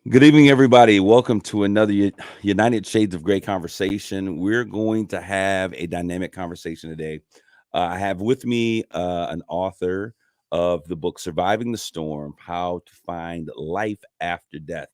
Good evening, everybody. Welcome to another United Shades of Gray conversation. We're going to have a dynamic conversation today. I have with me an author of the book Surviving the Storm: How to Find Life After Death.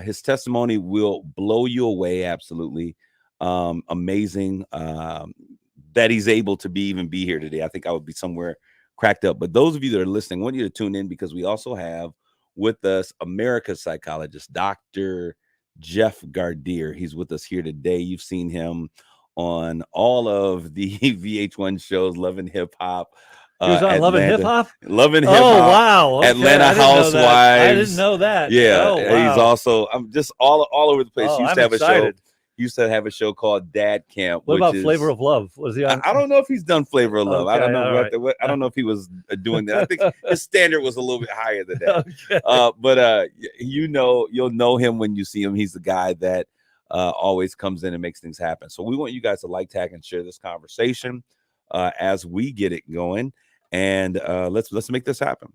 His testimony will blow you away. Absolutely amazing that he's able to even be here today. I think I would be somewhere cracked up. But those of you that are listening, I want you to tune in because we also have with us America's psychologist, Dr. Jeff Gardier. He's with us here today. You've seen him on all of the VH1 shows, Love and Hip Hop, He was on Love and Hip Atlanta, Hop? Love and Hip Oh, Hop, wow. Okay. Atlanta I didn't know that. I didn't Housewives. know that. Yeah, Oh, he's wow. also I'm just all over the place. Oh, He used I'm to have a show. excited. He used to have a show called Dad Camp, What which about Flavor is of Love? Was he on? I don't know if he's done Flavor of Love. I don't Okay, know all right. I don't know if he was doing that. I think his standard was a little bit higher than that. Okay. But you'll know him when you see him. He's the guy that always comes in and makes things happen. So we want you guys to like, tag, and share this conversation as we get it going, and let's make this happen.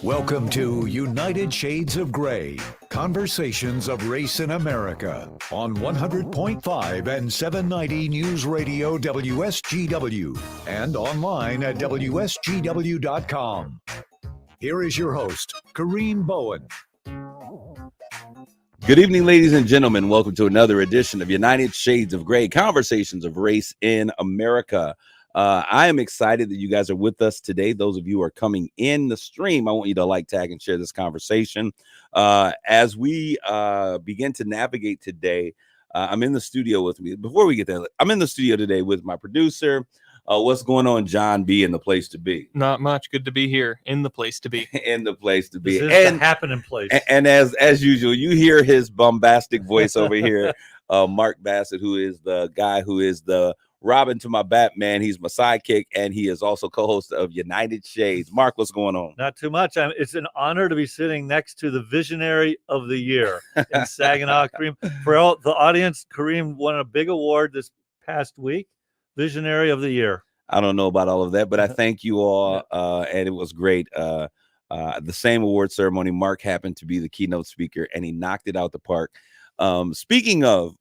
Welcome to United Shades of Gray, Conversations of Race in America on 100.5 and 790 News Radio WSGW and online at WSGW.com. Here is your host, Kareem Bowen. Good evening, ladies and gentlemen. Welcome to another edition of United Shades of Gray, Conversations of Race in America. I am excited that you guys are with us today. Those of you who are coming in the stream, I want you to like, tag, and share this conversation. As we begin to navigate today, I'm in the studio with me. Before we get there, I'm in the studio today with my producer. What's going on, John B, in the place to be? Not much. Good to be here in the place to be. In the place to be. This is the happening place. And as usual, you hear his bombastic voice over here, Mark Bassett, who is the guy who is the Robin to my Batman. He's my sidekick, and he is also co-host of United Shades. Mark, what's going on? Not too much. It's an honor to be sitting next to the visionary of the year in Saginaw, Kareem. For all the audience, Kareem won a big award this past week, Visionary of the Year. I don't know about all of that, but I thank you all, and it was great. The same award ceremony, Mark happened to be the keynote speaker, and he knocked it out the park. Speaking of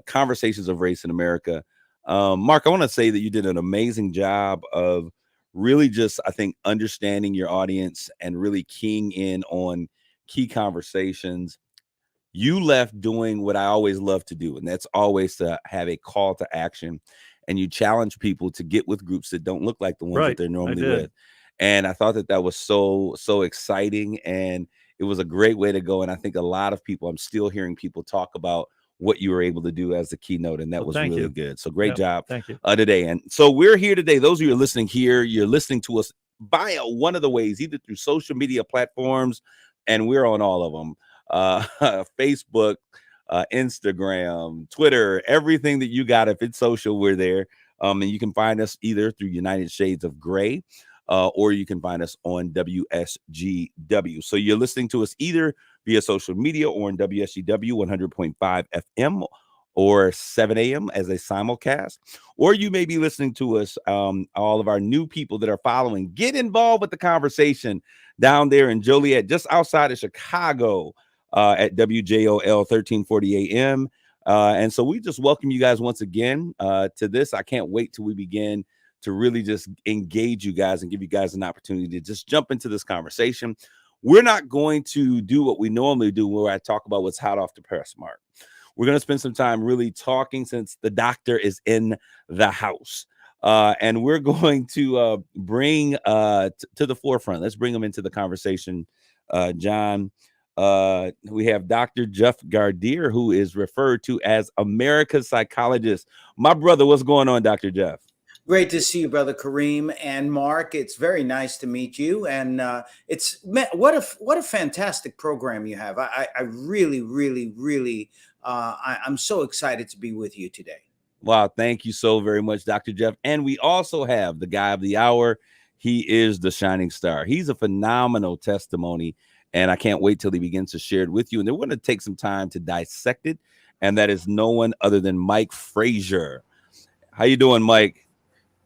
Conversations of Race in America, Mark, I want to say that you did an amazing job of really just, I think, understanding your audience and really keying in on key conversations. You left doing what I always love to do, and that's always to have a call to action, and you challenge people to get with groups that don't look like the ones that they're normally with. And I thought that was so exciting, and it was a great way to go. And I think a lot of people, I'm still hearing people talk about what you were able to do as the keynote, and that was really good. So great job today. And so we're here today. Those of you who are listening here, you're listening to us via one of the ways, either through social media platforms, and we're on all of them, Facebook, Instagram, Twitter, everything that you got. If it's social, we're there. And you can find us either through United Shades of Gray, or you can find us on WSGW. So you're listening to us either via social media or on WSGW 100.5 FM or 7 a.m. as a simulcast. Or you may be listening to us, all of our new people that are following. Get involved with the conversation down there in Joliet, just outside of Chicago, at WJOL 1340 AM. And so we just welcome you guys once again to this. I can't wait till we begin to really just engage you guys and give you guys an opportunity to just jump into this conversation. We're not going to do what we normally do where I talk about what's hot off the press, Mark. We're going to spend some time really talking since the doctor is in the house. And we're going to bring to the forefront. Let's bring them into the conversation, John. We have Dr. Jeff Gardier, who is referred to as America's psychologist. My brother, what's going on, Dr. Jeff? Great to see you, Brother Kareem and Mark. It's very nice to meet you, and it's what a fantastic program you have. I really, really, really, I'm so excited to be with you today. Wow, thank you so very much, Dr. Jeff. And we also have the guy of the hour. He is the shining star. He's a phenomenal testimony, and I can't wait till he begins to share it with you. And then we're going to take some time to dissect it, and that is no one other than Mike Frazier. How you doing, Mike?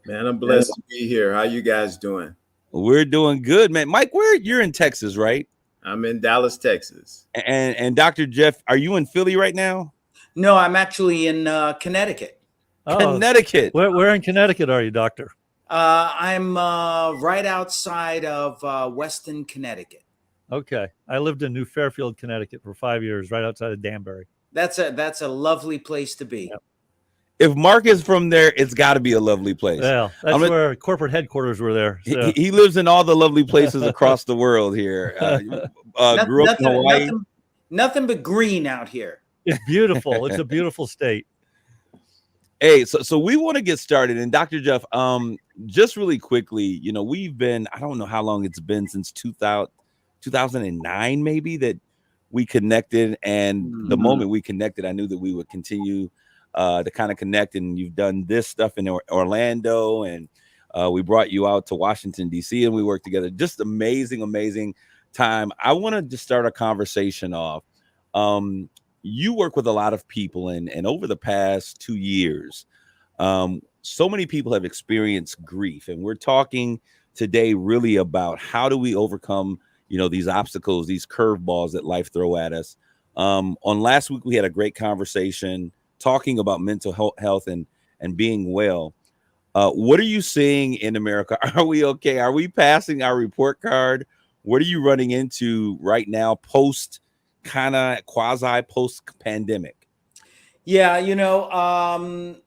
Man, I'm blessed to be here. How you guys doing? We're doing good, man. Mike, you're in Texas, right? I'm in Dallas, Texas. And Dr. Jeff, are you in Philly right now? No, I'm actually in Connecticut. Connecticut. Where in Connecticut are you, Doctor? I'm right outside of Weston, Connecticut. Okay. I lived in New Fairfield, Connecticut for 5 years, right outside of Danbury. That's a lovely place to be. Yep. If Mark is from there, it's got to be a lovely place. Well, that's where corporate headquarters were there. So. He lives in all the lovely places across the world here. Grew up in Hawaii. Nothing but green out here. It's beautiful. It's a beautiful state. Hey, so we want to get started. And Dr. Jeff, just really quickly, we've been, I don't know how long it's been since 2009, maybe, that we connected. And the moment we connected, I knew that we would continue to kind of connect. And you've done this stuff in Orlando, and we brought you out to Washington, D.C., and we worked together. Just amazing time. I wanted to start a conversation off. You work with a lot of people, and over the past 2 years, so many people have experienced grief. And we're talking today really about how do we overcome, these obstacles, these curveballs that life throw at us. On last week, we had a great conversation talking about mental health and being well. What are you seeing in America? Are we okay? Are we passing our report card? What are you running into right now, post pandemic? Yeah, the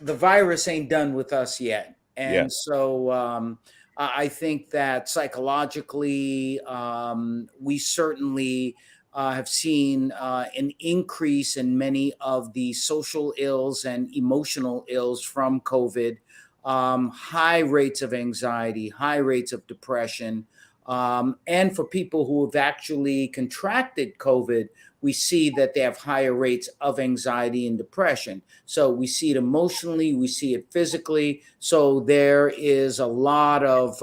virus ain't done with us yet. And so I think that psychologically, we certainly have seen an increase in many of the social ills and emotional ills from COVID, high rates of anxiety, high rates of depression. And for people who have actually contracted COVID, we see that they have higher rates of anxiety and depression. So we see it emotionally, we see it physically. So there is a lot of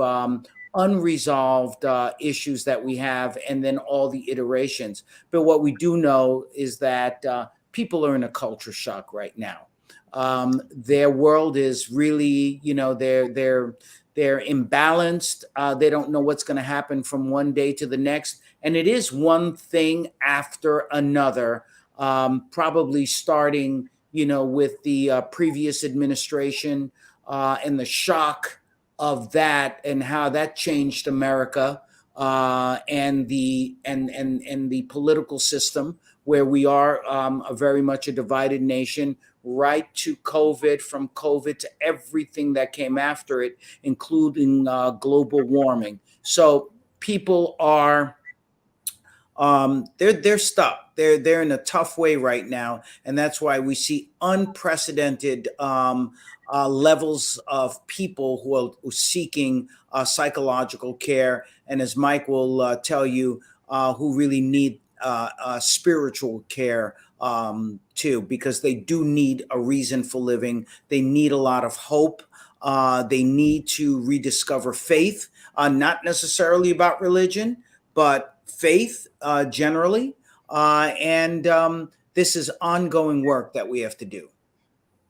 unresolved issues that we have, and then all the iterations. But what we do know is that people are in a culture shock right now. Their world is really, they're imbalanced. They don't know what's going to happen from one day to the next. And it is one thing after another, probably starting, with the previous administration and the shock of that and how that changed America and the political system, where we are very much a divided nation, right to COVID, from COVID to everything that came after it, including global warming. So people are they're stuck. They're in a tough way right now, and that's why we see unprecedented levels of people who are seeking psychological care, and as Mike will tell you, who really need spiritual care too, because they do need a reason for living. They need a lot of hope. They need to rediscover faith, not necessarily about religion, but faith generally. And this is ongoing work that we have to do.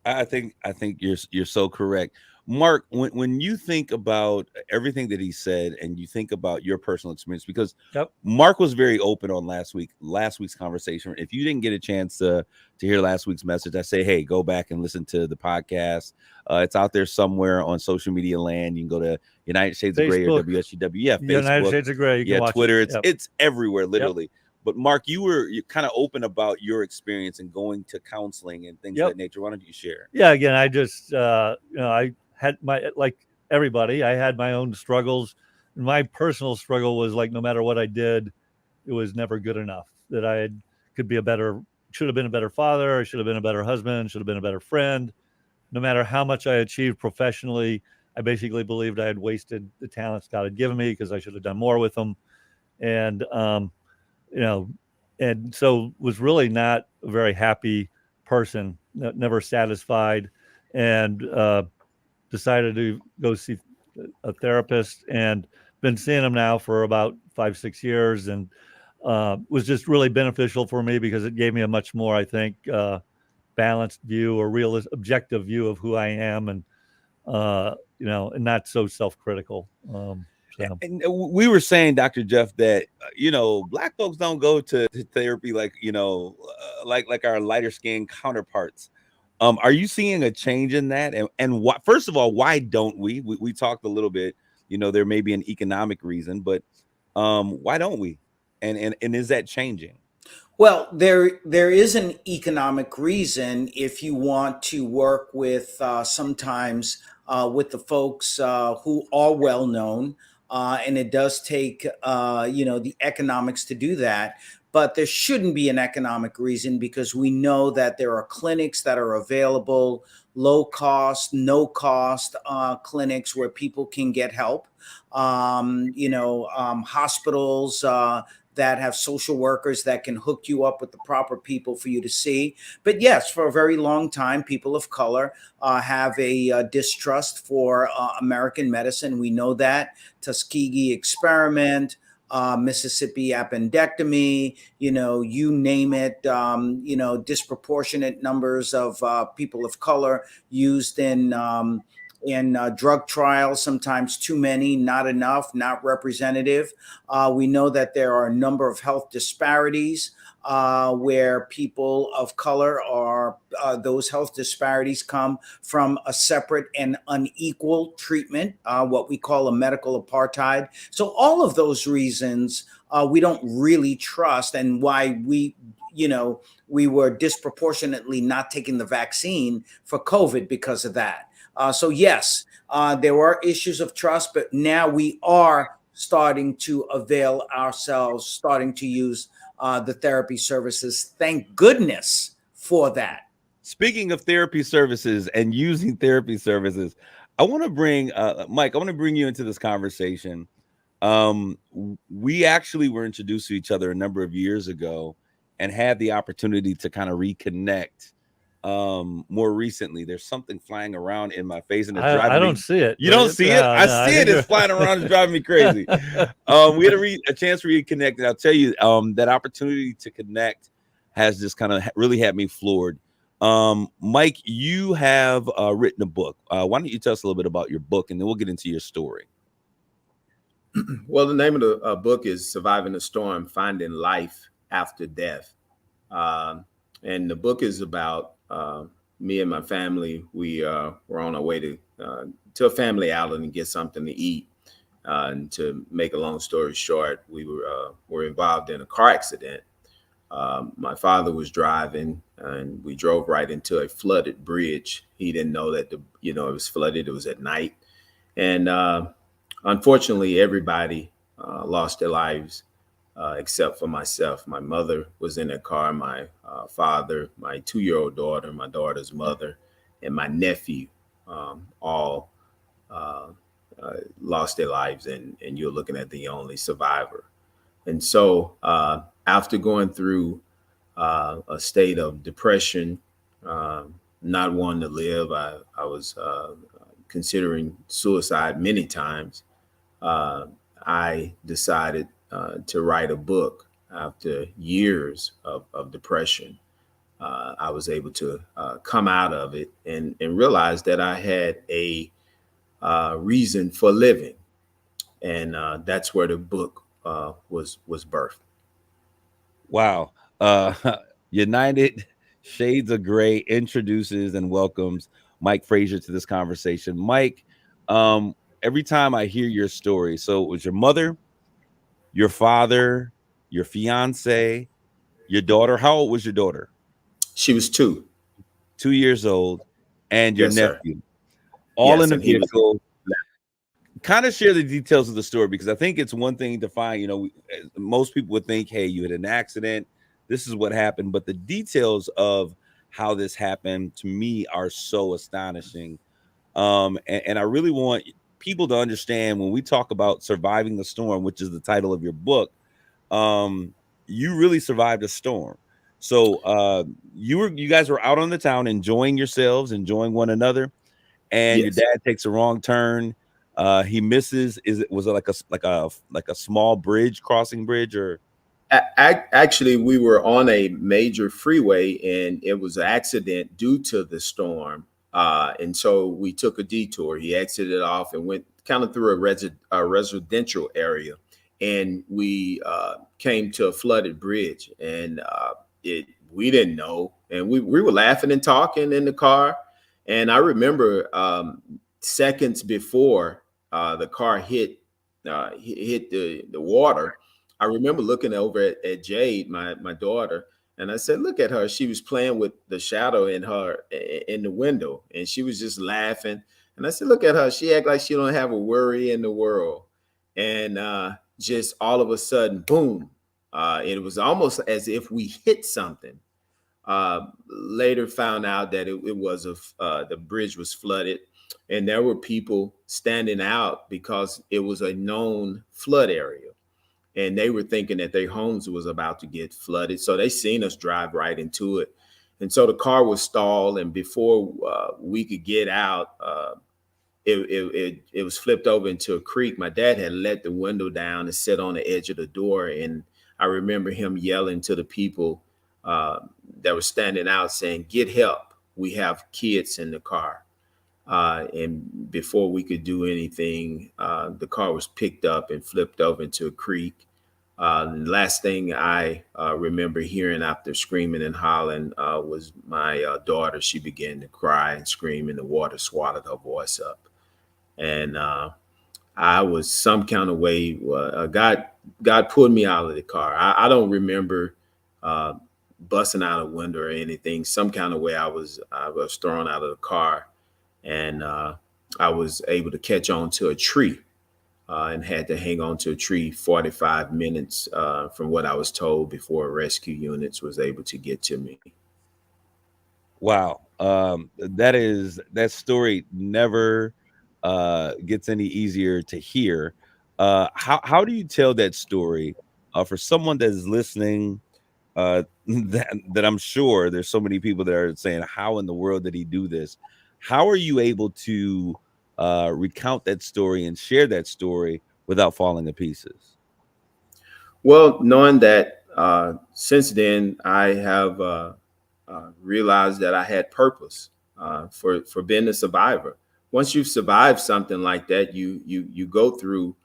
I think you're so correct. Mark, when you think about everything that he said and you think about your personal experience, because Mark was very open on last week's conversation. If you didn't get a chance to hear last week's message, I say, hey, go back and listen to the podcast. It's out there somewhere on social media land. You can go to United Shades of Gray or WSGW. Yeah, Facebook, United Shades of Gray. You can watch Twitter. it. It's everywhere, literally. But Mark, you're kind of open about your experience and going to counseling and things of that nature. Why don't you share? Yeah, again, I just I had like everybody, I had my own struggles. My personal struggle was like, no matter what I did, it was never good enough. That I should have been a better father, I should have been a better husband, should have been a better friend. No matter how much I achieved professionally, I basically believed I had wasted the talents God had given me because I should have done more with them. And and so was really not a very happy person, never satisfied, and decided to go see a therapist. And been seeing him now for about 5-6 years, and was just really beneficial for me because it gave me a much more, I think, balanced view or realist, objective view of who I am, and and not so self-critical. And we were saying, Dr. Jeff, that Black folks don't go to therapy like like our lighter skinned counterparts. Are you seeing a change in that? And what, first of all, why don't we? We talked a little bit. There may be an economic reason, but why don't we? And is that changing? Well, there is an economic reason if you want to work with sometimes with the folks who are well known, and it does take the economics to do that. But there shouldn't be an economic reason because we know that there are clinics that are available, low cost, no cost clinics where people can get help. Hospitals that have social workers that can hook you up with the proper people for you to see. But yes, for a very long time, people of color have a distrust for American medicine. We know that. Tuskegee experiment, Mississippi appendectomy, you name it, disproportionate numbers of people of color used in drug trials, sometimes too many, not enough, not representative. We know that there are a number of health disparities where people of color are, those health disparities come from a separate and unequal treatment, what we call a medical apartheid. So all of those reasons we don't really trust, and why we were disproportionately not taking the vaccine for COVID because of that. So yes, there were issues of trust, but now we are starting to avail ourselves, starting to use the therapy services. Thank goodness for that. Speaking of therapy services and using therapy services, I want to bring Mike. I want to bring you into this conversation. We actually were introduced to each other a number of years ago, and had the opportunity to kind of reconnect. More recently, there's something flying around in my face, and it's driving I don't me. see it. You don't see it? I see it. It's flying around. It's driving me crazy. We had a chance to reconnect, and I'll tell you, that opportunity to connect has just kind of really had me floored. Mike, you have written a book. Why don't you tell us a little bit about your book, and then we'll get into your story. Well, the name of the book is Surviving the Storm, Finding Life After Death. And the book is about me and my family. We were on our way to a family outing and get something to eat. And to make a long story short, we were involved in a car accident. My father was driving, and we drove right into a flooded bridge. He didn't know that it was flooded. It was at night, and unfortunately, everybody lost their lives. Except for myself. My mother was in the car, my father, my 2-year-old daughter, my daughter's mother, and my nephew all lost their lives, and you're looking at the only survivor. And so after going through a state of depression, not wanting to live, I was considering suicide many times. I decided to write a book. After years of depression, I was able to come out of it and realize that I had a reason for living. And that's where the book was birthed. Wow. United Shades of Gray introduces and welcomes Mike Frazier to this conversation. Mike, every time I hear your story, so it was your mother, your father, your fiance, your daughter. How old was your daughter? She was 2 years old, and your nephew. Sir. All in the vehicle. Kind of share the details of the story, because I think it's one thing to find, most people would think, hey, you had an accident, this is what happened, but the details of how this happened to me are so astonishing. And I really want people to understand, when we talk about surviving the storm, which is the title of your book, you really survived a storm. So you guys were out on the town enjoying yourselves, enjoying one another, and yes. Your dad takes a wrong turn. He misses. Was it like a small bridge, crossing bridge, or? Actually, we were on a major freeway and it was an accident due to the storm. And so we took a detour. He exited off and went kind of through a residential area. And we came to a flooded bridge, and we didn't know. And we were laughing and talking in the car. And I remember seconds before the car hit the water, I remember looking over at Jade, my daughter, and I said, "Look at her. She was playing with the shadow in the window, and she was just laughing." And I said, "Look at her. She act like she don't have a worry in the world." And just all of a sudden, boom! It was almost as if we hit something. Later found out that it was the bridge was flooded, and there were people standing out because it was a known flood area. And they were thinking that their homes was about to get flooded. So they seen us drive right into it. And so the car was stalled. And before we could get out, it was flipped over into a creek. My dad had let the window down and sat on the edge of the door. And I remember him yelling to the people that were standing out saying, "Get help. We have kids in the car." And before we could do anything, the car was picked up and flipped over into a creek. The last thing I remember hearing after screaming and hollering was my daughter. She began to cry and scream, and the water swallowed her voice up. And I was some kind of way. God pulled me out of the car. I don't remember busting out a window or anything. Some kind of way I was thrown out of the car, and I was able to catch on to a tree. And had to hang on to a tree 45 minutes from what I was told before rescue units was able to get to me. Wow. That story never gets any easier to hear. How do you tell that story for someone that is listening? That I'm sure there's so many people that are saying, "How in the world did he do this?" How are you able to recount that story and share that story without falling to pieces? Well, knowing that since then I have realized that I had purpose for being a survivor. Once you've survived something like that, you go through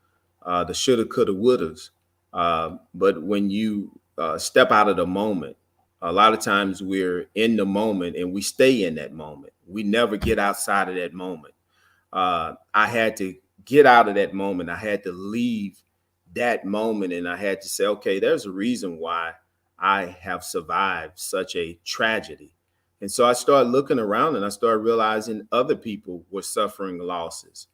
the shoulda, coulda, wouldas. But when you step out of the moment, a lot of times we're in the moment and we stay in that moment. We never get outside of that moment. I had to get out of that moment. I had to leave that moment, and I had to say, okay, there's a reason why I have survived such a tragedy. And so I started looking around and I started realizing other people were suffering losses.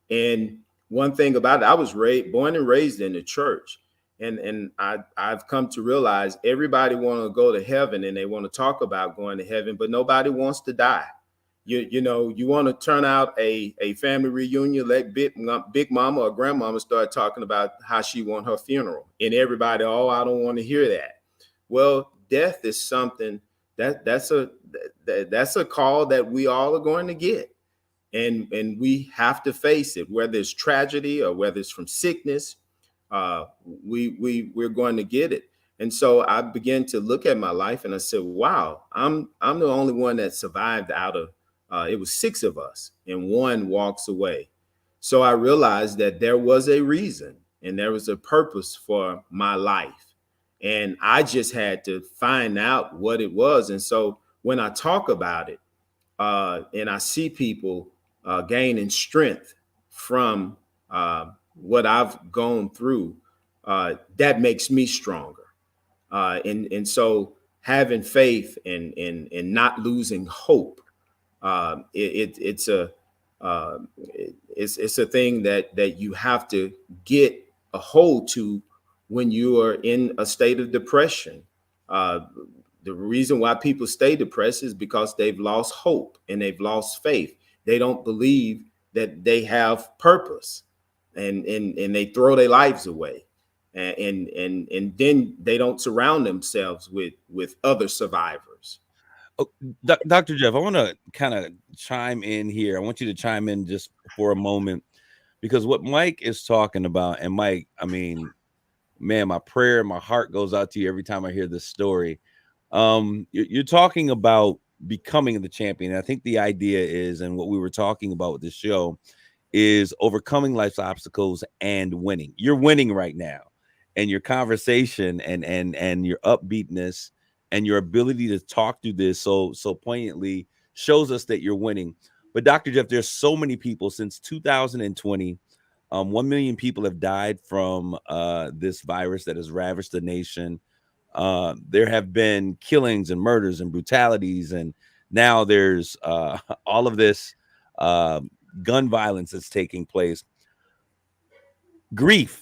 And one thing about it, I was born and raised in the church. And I've come to realize everybody want to go to heaven and they want to talk about going to heaven, but nobody wants to die. You know, you want to turn out a family reunion, let big mama or grandmama start talking about how she want her funeral, and everybody, oh, I don't want to hear that. Well, death is something that's a call that we all are going to get, and we have to face it, whether it's tragedy or whether it's from sickness. We're going to get it. And so I began to look at my life and I said, wow, I'm the only one that survived out of it was 6 of us and 1 walks away. So I realized that there was a reason and there was a purpose for my life. And I just had to find out what it was. And so when I talk about it and I see people gaining strength from what I've gone through, that makes me stronger. And so having faith and not losing hope, it's a thing that you have to get a hold to when you are in a state of depression. The reason why people stay depressed is because they've lost hope and they've lost faith. They don't believe that they have purpose, and they throw their lives away, and then they don't surround themselves with other survivors. Oh, Dr. Jeff, I want to kind of chime in here. I want you to chime in just for a moment, because what Mike is talking about, and Mike, I mean, man, my prayer, my heart goes out to you every time I hear this story. You're talking about becoming the champion. And I think the idea is, and what we were talking about with this show, is overcoming life's obstacles and winning. You're winning right now, and your conversation and your upbeatness and your ability to talk through this so poignantly shows us that you're winning. But Dr. Jeff, there's so many people since 2020. 1 million people have died from this virus that has ravaged the nation. There have been killings and murders and brutalities, and now there's all of this gun violence that's taking place. Grief.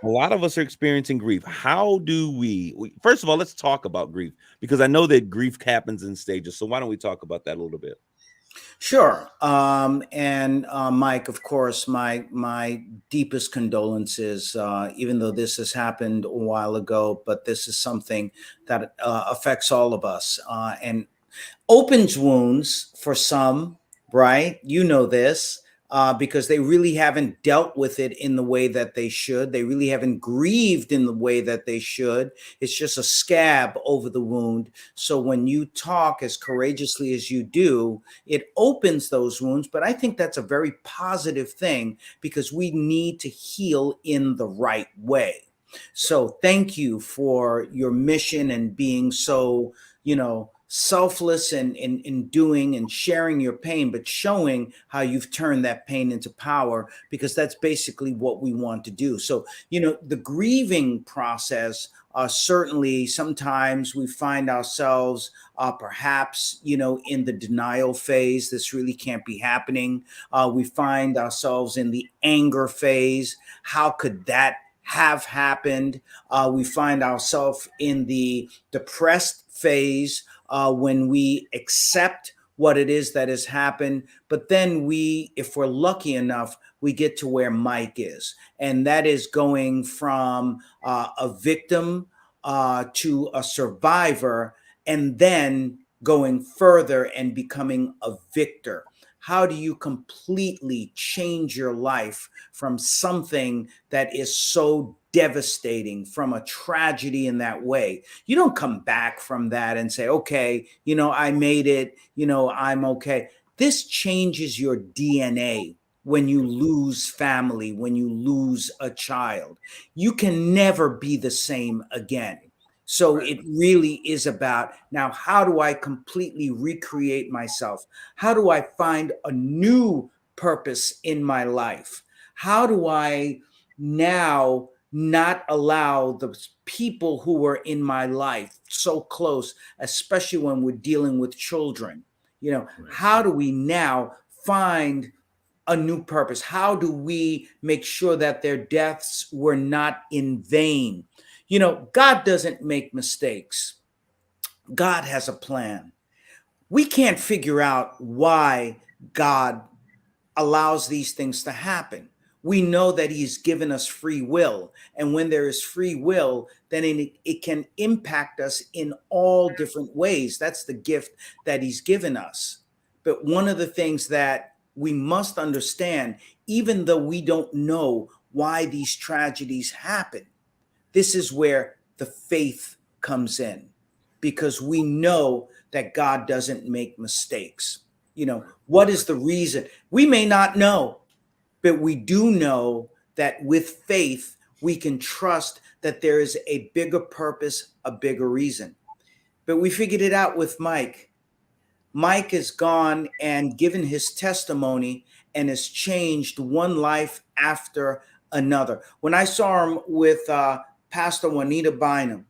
A lot of us are experiencing grief. How do we first of all, let's talk about grief, because I know that grief happens in stages. So why don't we talk about that a little bit? Sure. And Mike, of course, my deepest condolences, even though this has happened a while ago, but this is something that affects all of us and opens wounds for some, right? You know this. Because they really haven't dealt with it in the way that they should. They really haven't grieved in the way that they should. It's just a scab over the wound. So when you talk as courageously as you do, it opens those wounds. But I think that's a very positive thing, because we need to heal in the right way. So thank you for your mission and being so, selfless in doing and sharing your pain, but showing how you've turned that pain into power, because that's basically what we want to do. So, the grieving process, certainly sometimes we find ourselves perhaps, in the denial phase. This really can't be happening. We find ourselves in the anger phase. How could that have happened? We find ourselves in the depressed phase, when we accept what it is that has happened. But then if we're lucky enough, we get to where Mike is. And that is going from a victim to a survivor, and then going further and becoming a victor. How do you completely change your life from something that is so devastating, from a tragedy in that way? You don't come back from that and say, okay, I made it, I'm okay. This changes your DNA. When you lose family, when you lose a child, you can never be the same again. So it really is about, now, how do I completely recreate myself? How do I find a new purpose in my life? How do I now not allow the people who were in my life so close, especially when we're dealing with children, how do we now find a new purpose? How do we make sure that their deaths were not in vain? God doesn't make mistakes. God has a plan. We can't figure out why God allows these things to happen. We know that he's given us free will. And when there is free will, then it can impact us in all different ways. That's the gift that he's given us. But one of the things that we must understand, even though we don't know why these tragedies happen, this is where the faith comes in, because we know that God doesn't make mistakes. What is the reason? We may not know, but we do know that with faith, we can trust that there is a bigger purpose, a bigger reason. But we figured it out with Mike. Mike has gone and given his testimony and has changed one life after another. When I saw him with Pastor Juanita Bynum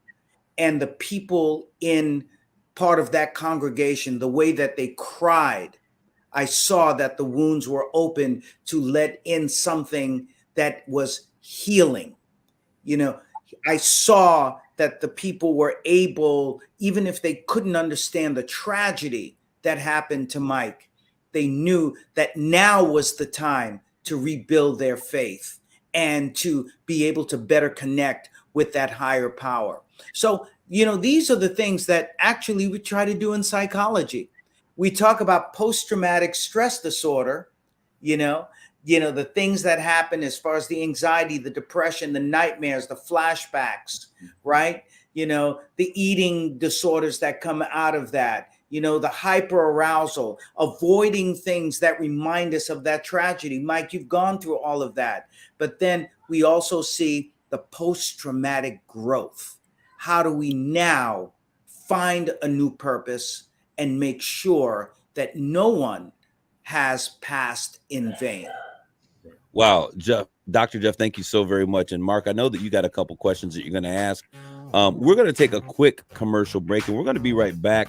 and the people in part of that congregation, the way that they cried, I saw that the wounds were open to let in something that was healing. I saw that the people were able, even if they couldn't understand the tragedy that happened to Mike, they knew that now was the time to rebuild their faith and to be able to better connect with that higher power. So, these are the things that actually we try to do in psychology. We talk about post-traumatic stress disorder, the things that happen as far as the anxiety, the depression, the nightmares, the flashbacks, right? The eating disorders that come out of that, the hyper arousal, avoiding things that remind us of that tragedy. Mike, you've gone through all of that. But then we also see the post-traumatic growth. How do we now find a new purpose and make sure that no one has passed in vain? Wow, Dr. Jeff, thank you so very much. And Mark, I know that you got a couple questions that you're going to ask. We're going to take a quick commercial break, and we're going to be right back,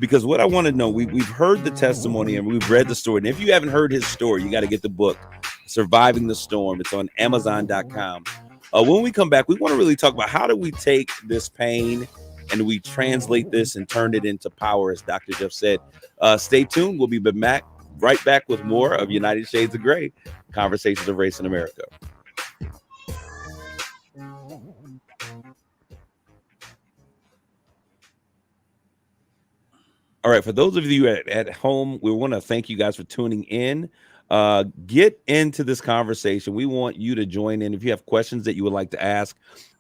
because what I want to know, we've heard the testimony and we've read the story. And if you haven't heard his story, you got to get the book, Surviving the Storm. It's on Amazon.com. When we come back, we want to really talk about how do we take this pain and we translate this and turn it into power, as Dr. Jeff said. Stay tuned. We'll be right back with more of United Shades of Gray, Conversations of Race in America. All right, for those of you at home, we want to thank you guys for tuning in. Get into this conversation. We want you to join in. If you have questions that you would like to ask,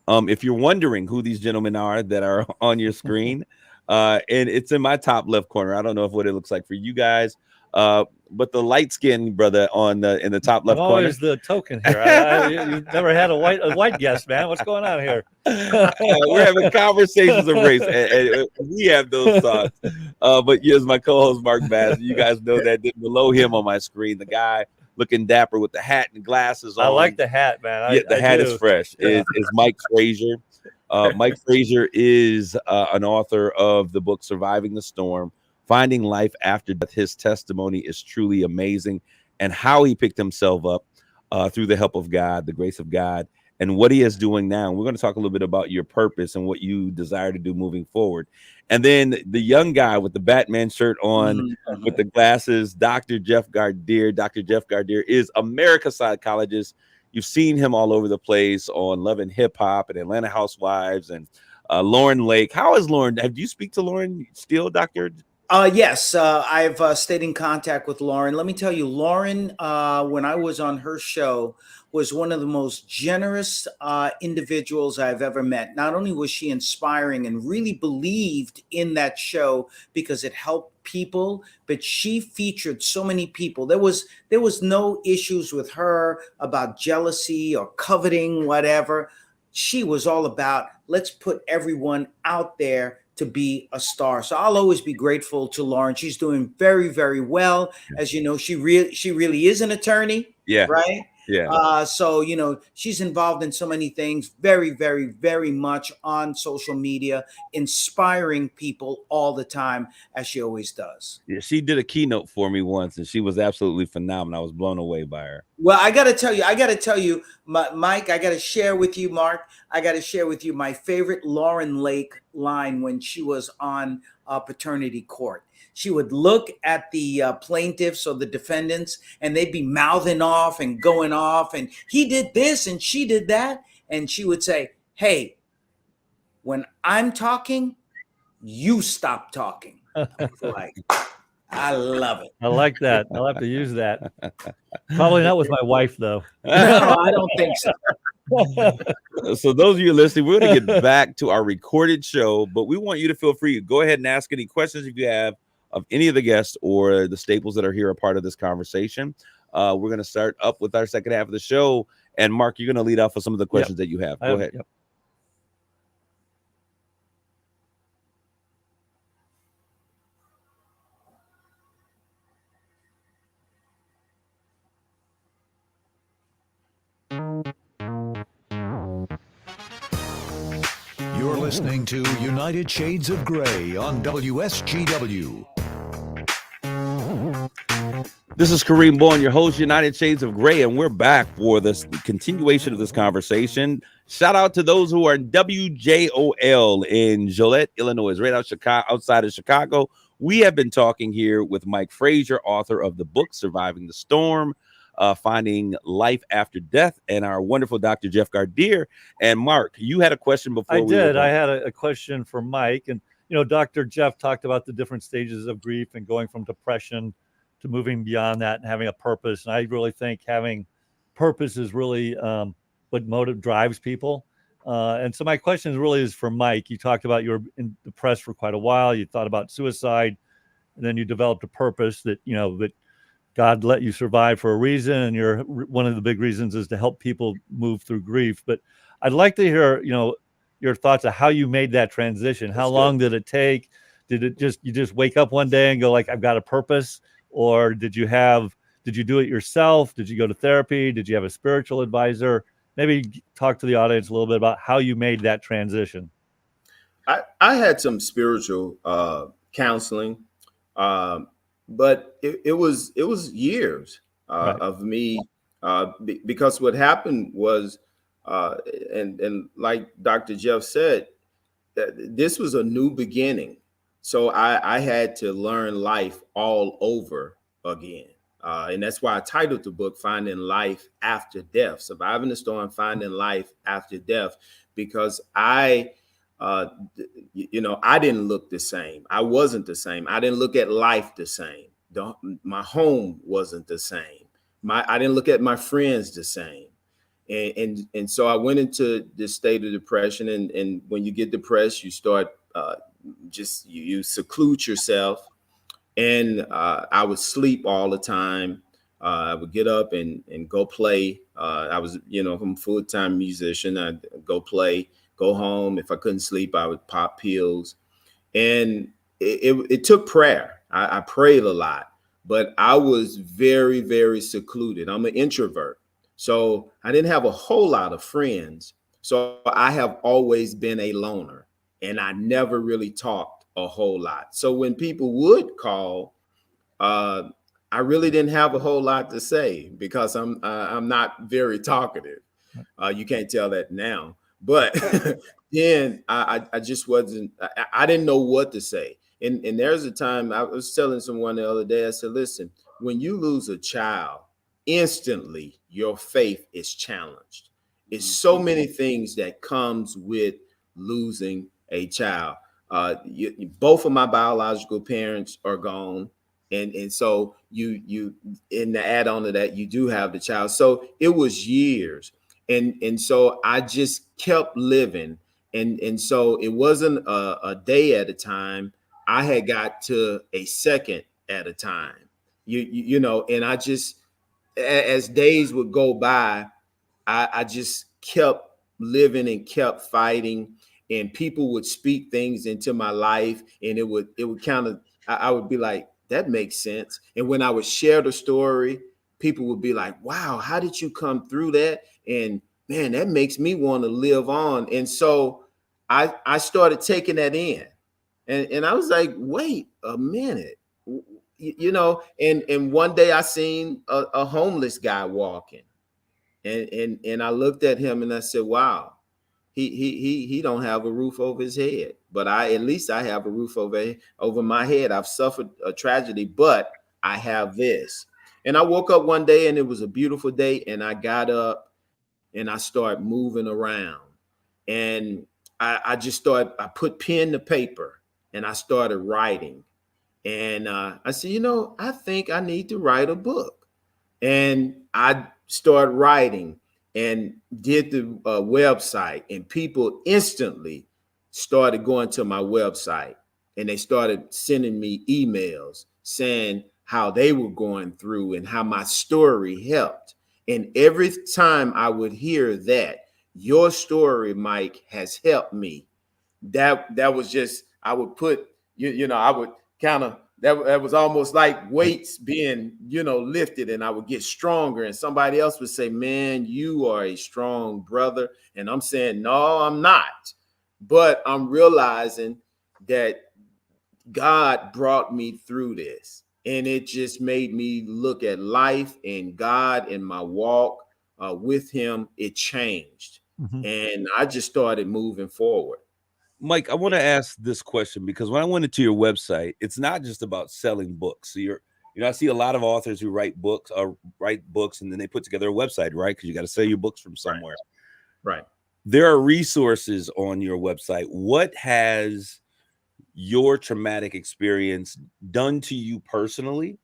if you're wondering who these gentlemen are that are on your screen, and it's in my top left corner. I don't know what it looks like for you guys, but the light-skinned brother in the top left corner. Always the token here. You've never had a white guest, man. What's going on here? We're having conversations of race, and we have those thoughts. But yes, my co-host Mark Bass. You guys know that below him on my screen, the guy looking dapper with the hat and glasses on. I like the hat, man. The hat is fresh. Is Mike Frazier. Mike Frazier is an author of the book Surviving the Storm, Finding Life After Death. His testimony is truly amazing, and how he picked himself up through the help of God, the grace of God, and what he is doing now. And we're going to talk a little bit about your purpose and what you desire to do moving forward. And then the young guy with the Batman shirt on, with the glasses, Dr. Jeff Gardier. Dr. Jeff Gardier is America's psychologist. You've seen him all over the place on Love and Hip Hop and Atlanta Housewives and Lauren Lake. How is Lauren? Do you speak to Lauren still, Dr.? Yes, I've stayed in contact with Lauren. Let me tell you, Lauren, when I was on her show, was one of the most generous individuals I've ever met. Not only was she inspiring and really believed in that show because it helped people, but she featured so many people. There was no issues with her about jealousy or coveting, whatever. She was all about, let's put everyone out there to be a star. So I'll always be grateful to Lauren. She's doing very, very well. As you know, she really is an attorney. Yeah. Right. Yeah. So, she's involved in so many things, very, very, very much on social media, inspiring people all the time, as she always does. Yeah, she did a keynote for me once, and she was absolutely phenomenal. I was blown away by her. Well, I got to tell you, Mike, I got to share with you, Mark, I got to share with you my favorite Lauren Lake line when she was on paternity court. She would look at the plaintiffs or the defendants, and they'd be mouthing off and going off, and he did this and she did that. And she would say, hey, when I'm talking, you stop talking. Like, I love it. I like that. I'll have to use that. Probably not with my wife, though. No, I don't think so. So those of you listening, we're going to get back to our recorded show, but we want you to feel free to go ahead and ask any questions if you have of any of the guests or the staples that are here a part of this conversation. We're going to start up with our second half of the show. And Mark, you're going to lead off with some of the questions that you have. Go ahead. Yep. You're listening to United Shades of Gray on WSGW. This is Kareem Bowen, your host, United Shades of Gray, and we're back for this continuation of this conversation. Shout out to those who are in WJOL in Joliet, Illinois, right outside of Chicago. We have been talking here with Mike Frazier, author of the book Surviving the Storm, Finding Life After Death, and our wonderful Dr. Jeff Gardier. And Mark, you had a question before. I had a question for Mike, and Dr. Jeff talked about the different stages of grief and going from depression to moving beyond that and having a purpose. And I really think having purpose is really what drives people. And so my question really is for Mike. You talked about you were depressed for quite a while. You thought about suicide, and then you developed a purpose that, you know, that God let you survive for a reason. And one of the big reasons is to help people move through grief. But I'd like to hear, you know, your thoughts of how you made that transition. How long did it take? Did you just wake up one day and go like, I've got a purpose? Or did you do it yourself? Did you go to therapy? Did you have a spiritual advisor? Maybe talk to the audience a little bit about how you made that transition. I had some spiritual counseling, but it was years Right. of me because what happened was, and like Dr. Jeff said, this was a new beginning. So I had to learn life all over again. And that's why I titled the book, Finding Life After Death, Surviving the Storm, Finding Life After Death, because I didn't look the same. I wasn't the same. I didn't look at life the same. My home wasn't the same. I didn't look at my friends the same. And so I went into this state of depression. And when you get depressed, you start you seclude yourself. And I would sleep all the time. I would get up and go play. I was, I'm a full-time musician. I'd go play, go home. If I couldn't sleep, I would pop pills. And it took prayer. I prayed a lot, but I was very, very secluded. I'm an introvert. So I didn't have a whole lot of friends. So I have always been a loner, and I never really talked a whole lot. So when people would call, I really didn't have a whole lot to say because I'm not very talkative. You can't tell that now, but then I just wasn't. I didn't know what to say. And there's a time I was telling someone the other day. I said, "Listen, when you lose a child, instantly your faith is challenged. It's so many things that comes with losing a child. Both of my biological parents are gone. And so you in the add on to that, you do have the child. So it was years. And so I just kept living. And so it wasn't a day at a time. I had got to a second at a time, and I just, as days would go by, I just kept living and kept fighting, and people would speak things into my life, and it would kind of, I would be like, that makes sense. And when I would share the story, people would be like, wow, how did you come through that? And man, that makes me want to live on. And so I started taking that in, and I was like, wait a minute, and one day I seen a homeless guy walking. And I looked at him and I said, wow, he don't have a roof over his head, but at least I have a roof over my head. I've suffered a tragedy, but I have this. And I woke up one day and it was a beautiful day, and I got up and I started moving around, and I put pen to paper and I started writing. And I said, I think I need to write a book. And I started writing and did the website, and people instantly started going to my website, and they started sending me emails saying how they were going through and how my story helped. And every time I would hear that, your story, Mike, has helped me, that was just, I would put, I would kind of, that was almost like weights being, lifted, and I would get stronger. And somebody else would say, man, you are a strong brother. And I'm saying, no, I'm not. But I'm realizing that God brought me through this. And it just made me look at life and God and my walk with him. It changed. Mm-hmm. And I just started moving forward. Mike, I want to ask this question because when I went into your website, it's not just about selling books. So I see a lot of authors who write books and then they put together a website, right? Because you got to sell your books from somewhere. Right. There are resources on your website. What has your traumatic experience done to you personally?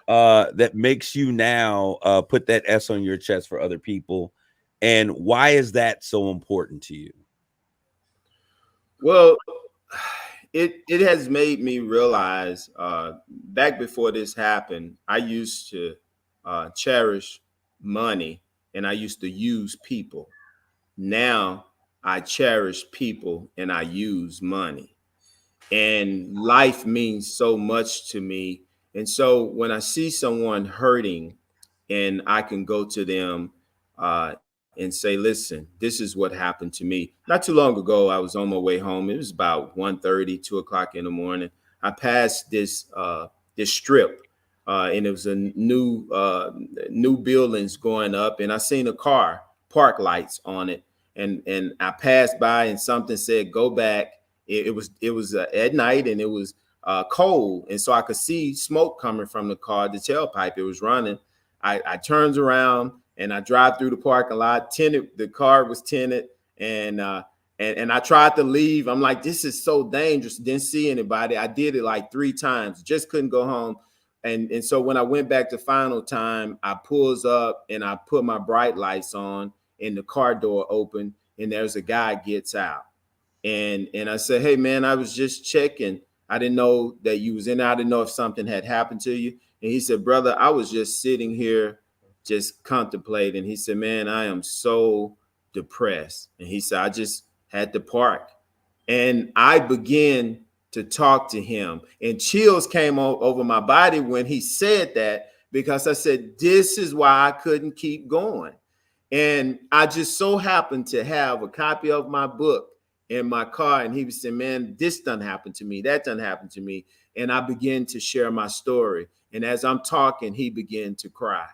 that makes you now put that S on your chest for other people, and why is that so important to you? Well, it has made me realize back before this happened, I used to cherish money and I used to use people. Now I cherish people and I use money. And life means so much to me. And so when I see someone hurting and I can go to them and say, listen, this is what happened to me. Not too long ago, I was on my way home. It was about 1:30, 2 o'clock in the morning. I passed this strip and it was a new buildings going up, and I seen a car, park lights on it. And I passed by and something said, go back. It was at night and it was cold, and so I could see smoke coming from the car, the tailpipe. It was running. I turns around and I drive through the parking lot. Tinted, the car was tinted, and I tried to leave. I'm like, this is so dangerous. Didn't see anybody. I did it like 3 times. Just couldn't go home. And so when I went back the final time, I pulls up and I put my bright lights on, and the car door open, and there's a guy gets out. And I said, hey man, I was just checking. I didn't know that you was in there. I didn't know if something had happened to you. And he said, brother, I was just sitting here just contemplating. He said, man, I am so depressed. And he said, I just had to park. And I began to talk to him, and chills came over my body when he said that, because I said, this is why I couldn't keep going. And I just so happened to have a copy of my book in my car. And he was saying, man, this done happened to me. That done happened to me. And I began to share my story. And as I'm talking, he began to cry.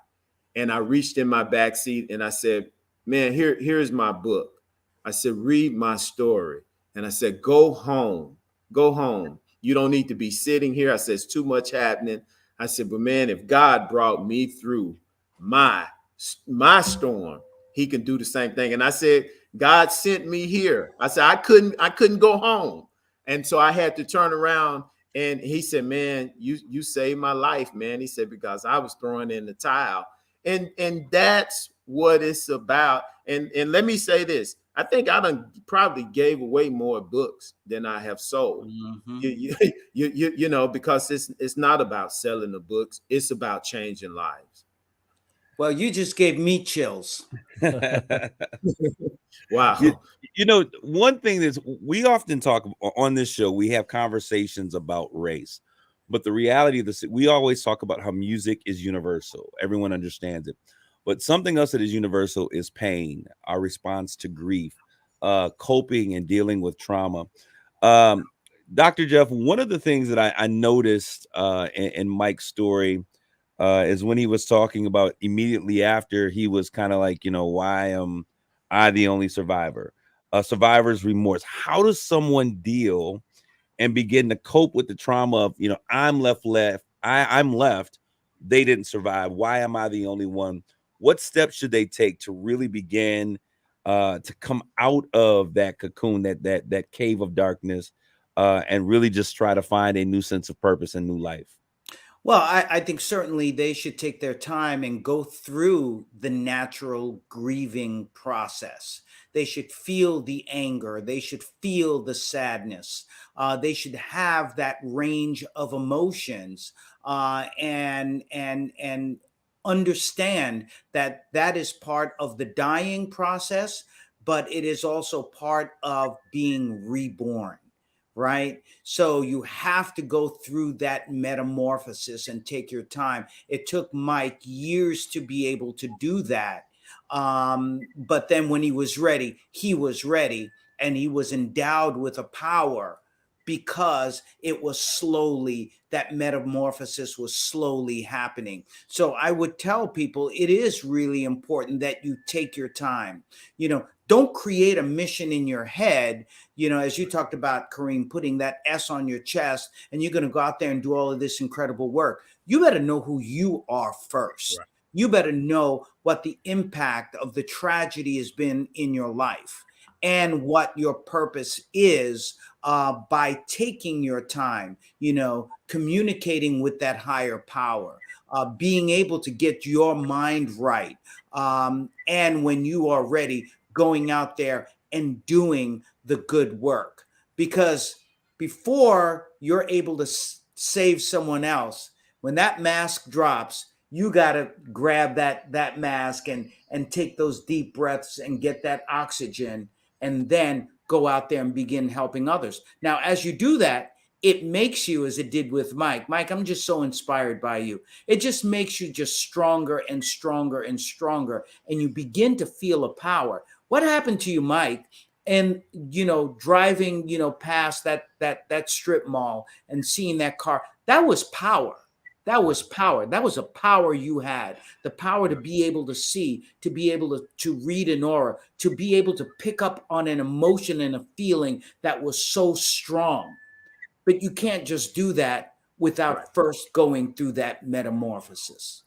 And I reached in my back seat and I said, man, here's my book. I said, read my story. And I said, go home. Go home. You don't need to be sitting here. I said, it's too much happening. I said, but man, if God brought me through my storm, he can do the same thing. And I said, God sent me here. I said, I couldn't go home. And so I had to turn around, and he said, man, you saved my life, man. He said, because I was throwing in the towel. And that's what it's about. And let me say this. I think I done probably gave away more books than I have sold. Mm-hmm. You know, because it's not about selling the books. It's about changing lives. Well, you just gave me chills. Wow. You know, one thing is, we often talk on this show, we have conversations about race, but the reality of this, we always talk about how music is universal. Everyone understands it. But something else that is universal is pain, our response to grief, coping and dealing with trauma. Dr. Jeff, one of the things that I noticed in Mike's story is when he was talking about immediately after, he was kind of like, you know, why am I the only survivor? Survivor's remorse. How does someone deal and begin to cope with the trauma of, you know, I'm left. They didn't survive. Why am I the only one? What steps should they take to really begin to come out of that cocoon, that cave of darkness, and really just try to find a new sense of purpose and new life? Well, I think certainly they should take their time and go through the natural grieving process. They should feel the anger. They should feel the sadness. They should have that range of emotions, and understand that that is part of the dying process, but it is also part of being reborn. Right. So you have to go through that metamorphosis and take your time. It took Mike years to be able to do that. But then when he was ready, and he was endowed with a power, because it was slowly, that metamorphosis was slowly happening. So I would tell people it is really important that you take your time. You know, don't create a mission in your head. You know, as you talked about, Kareem, putting that S on your chest, and you're going to go out there and do all of this incredible work. You better know who you are first. Right. You better know what the impact of the tragedy has been in your life and what your purpose is, by taking your time, you know, communicating with that higher power. being able to get your mind right. And when you are ready, going out there and doing the good work. Because before you're able to save someone else, when that mask drops, you got to grab that mask and take those deep breaths and get that oxygen, and then go out there and begin helping others. Now, as you do that, it makes you, as it did with Mike. Mike, I'm just so inspired by you. It just makes you just stronger and stronger and stronger, and you begin to feel a power. What happened to you, Mike? And driving past that strip mall and seeing that car, that was power. That was power. That was a power you had, the power to be able to see, to be able to read an aura, to be able to pick up on an emotion and a feeling that was so strong. But you can't just do that without first going through that metamorphosis.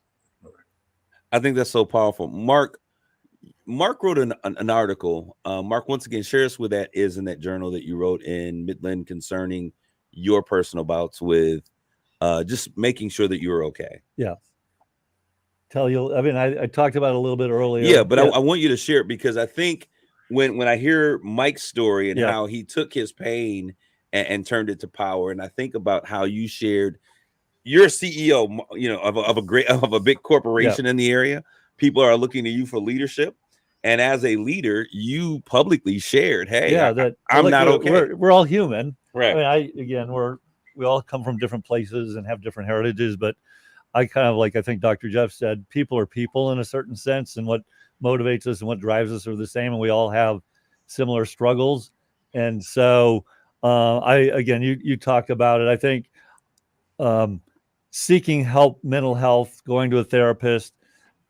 I think that's so powerful. Mark wrote an article. Mark, once again, share us what that is in that journal that you wrote in Midland concerning your personal bouts with just making sure that you were okay. Yeah. I talked about it a little bit earlier. Yeah, but I want you to share it, because I think when I hear Mike's story and how he took his pain and turned it to power, and I think about how you shared, you're a CEO, of a big corporation in the area. People are looking to you for leadership, and as a leader, you publicly shared, "Hey, I'm not okay." We're all human, right? I mean, we all come from different places and have different heritages, but I think Dr. Jeff said, people are people in a certain sense, and what motivates us and what drives us are the same, and we all have similar struggles. And so you talked about it. I think seeking help, mental health, going to a therapist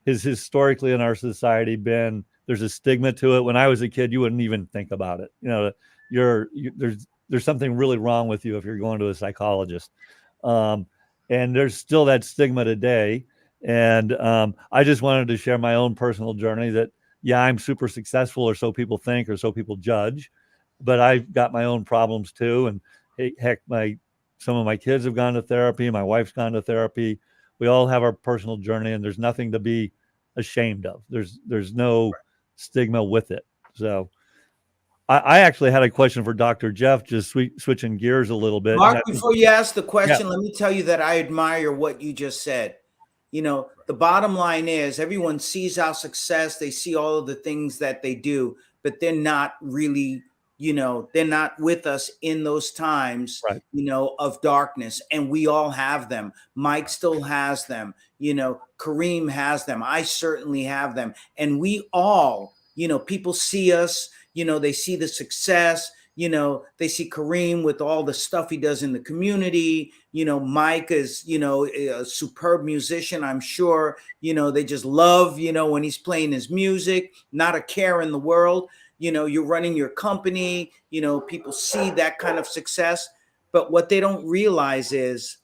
has historically in our society there's a stigma to it. When I was a kid, you wouldn't even think about it. There's something really wrong with you if you're going to a psychologist. And there's still that stigma today. And I just wanted to share my own personal journey that, I'm super successful, or so people think, or so people judge, but I've got my own problems too. And heck, some of my kids have gone to therapy. My wife's gone to therapy. We all have our personal journey, and there's nothing to be ashamed of. There's no stigma with it. So I actually had a question for Dr. Jeff, just switching gears a little bit. Mark, before you ask the question, let me tell you that I admire what you just said. The bottom line is everyone sees our success. They see all of the things that they do, but they're not really, they're not with us in those times, right, of darkness. And we all have them. Mike still has them. Kareem has them. I certainly have them. And we all, people see us. They see the success, they see Kareem with all the stuff he does in the community. Mike is, a superb musician. I'm sure, they just love, when he's playing his music, not a care in the world. You're running your company, people see that kind of success. But what they don't realize is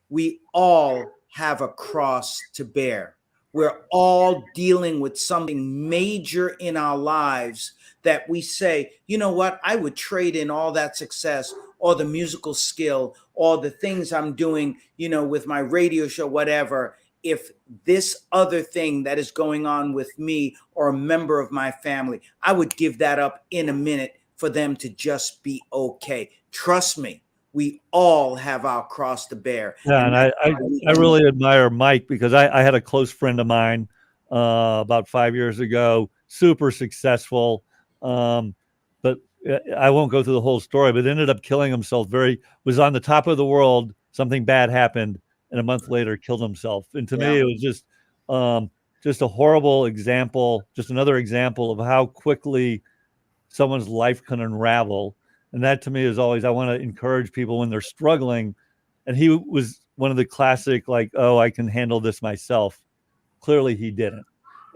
we all have a cross to bear. We're all dealing with something major in our lives that we say, you know what, I would trade in all that success or the musical skill or the things I'm doing, with my radio show, whatever, if this other thing that is going on with me or a member of my family, I would give that up in a minute for them to just be okay. Trust me, we all have our cross to bear. Yeah, and I really admire Mike, because I had a close friend of mine about 5 years ago, super successful, but I won't go through the whole story, but ended up killing himself. Was on the top of the world, something bad happened, and a month later killed himself. And to me, it was just a horrible example, just another example of how quickly someone's life can unravel. And that to me is always, I want to encourage people when they're struggling. And he was one of the classic, I can handle this myself. Clearly he didn't.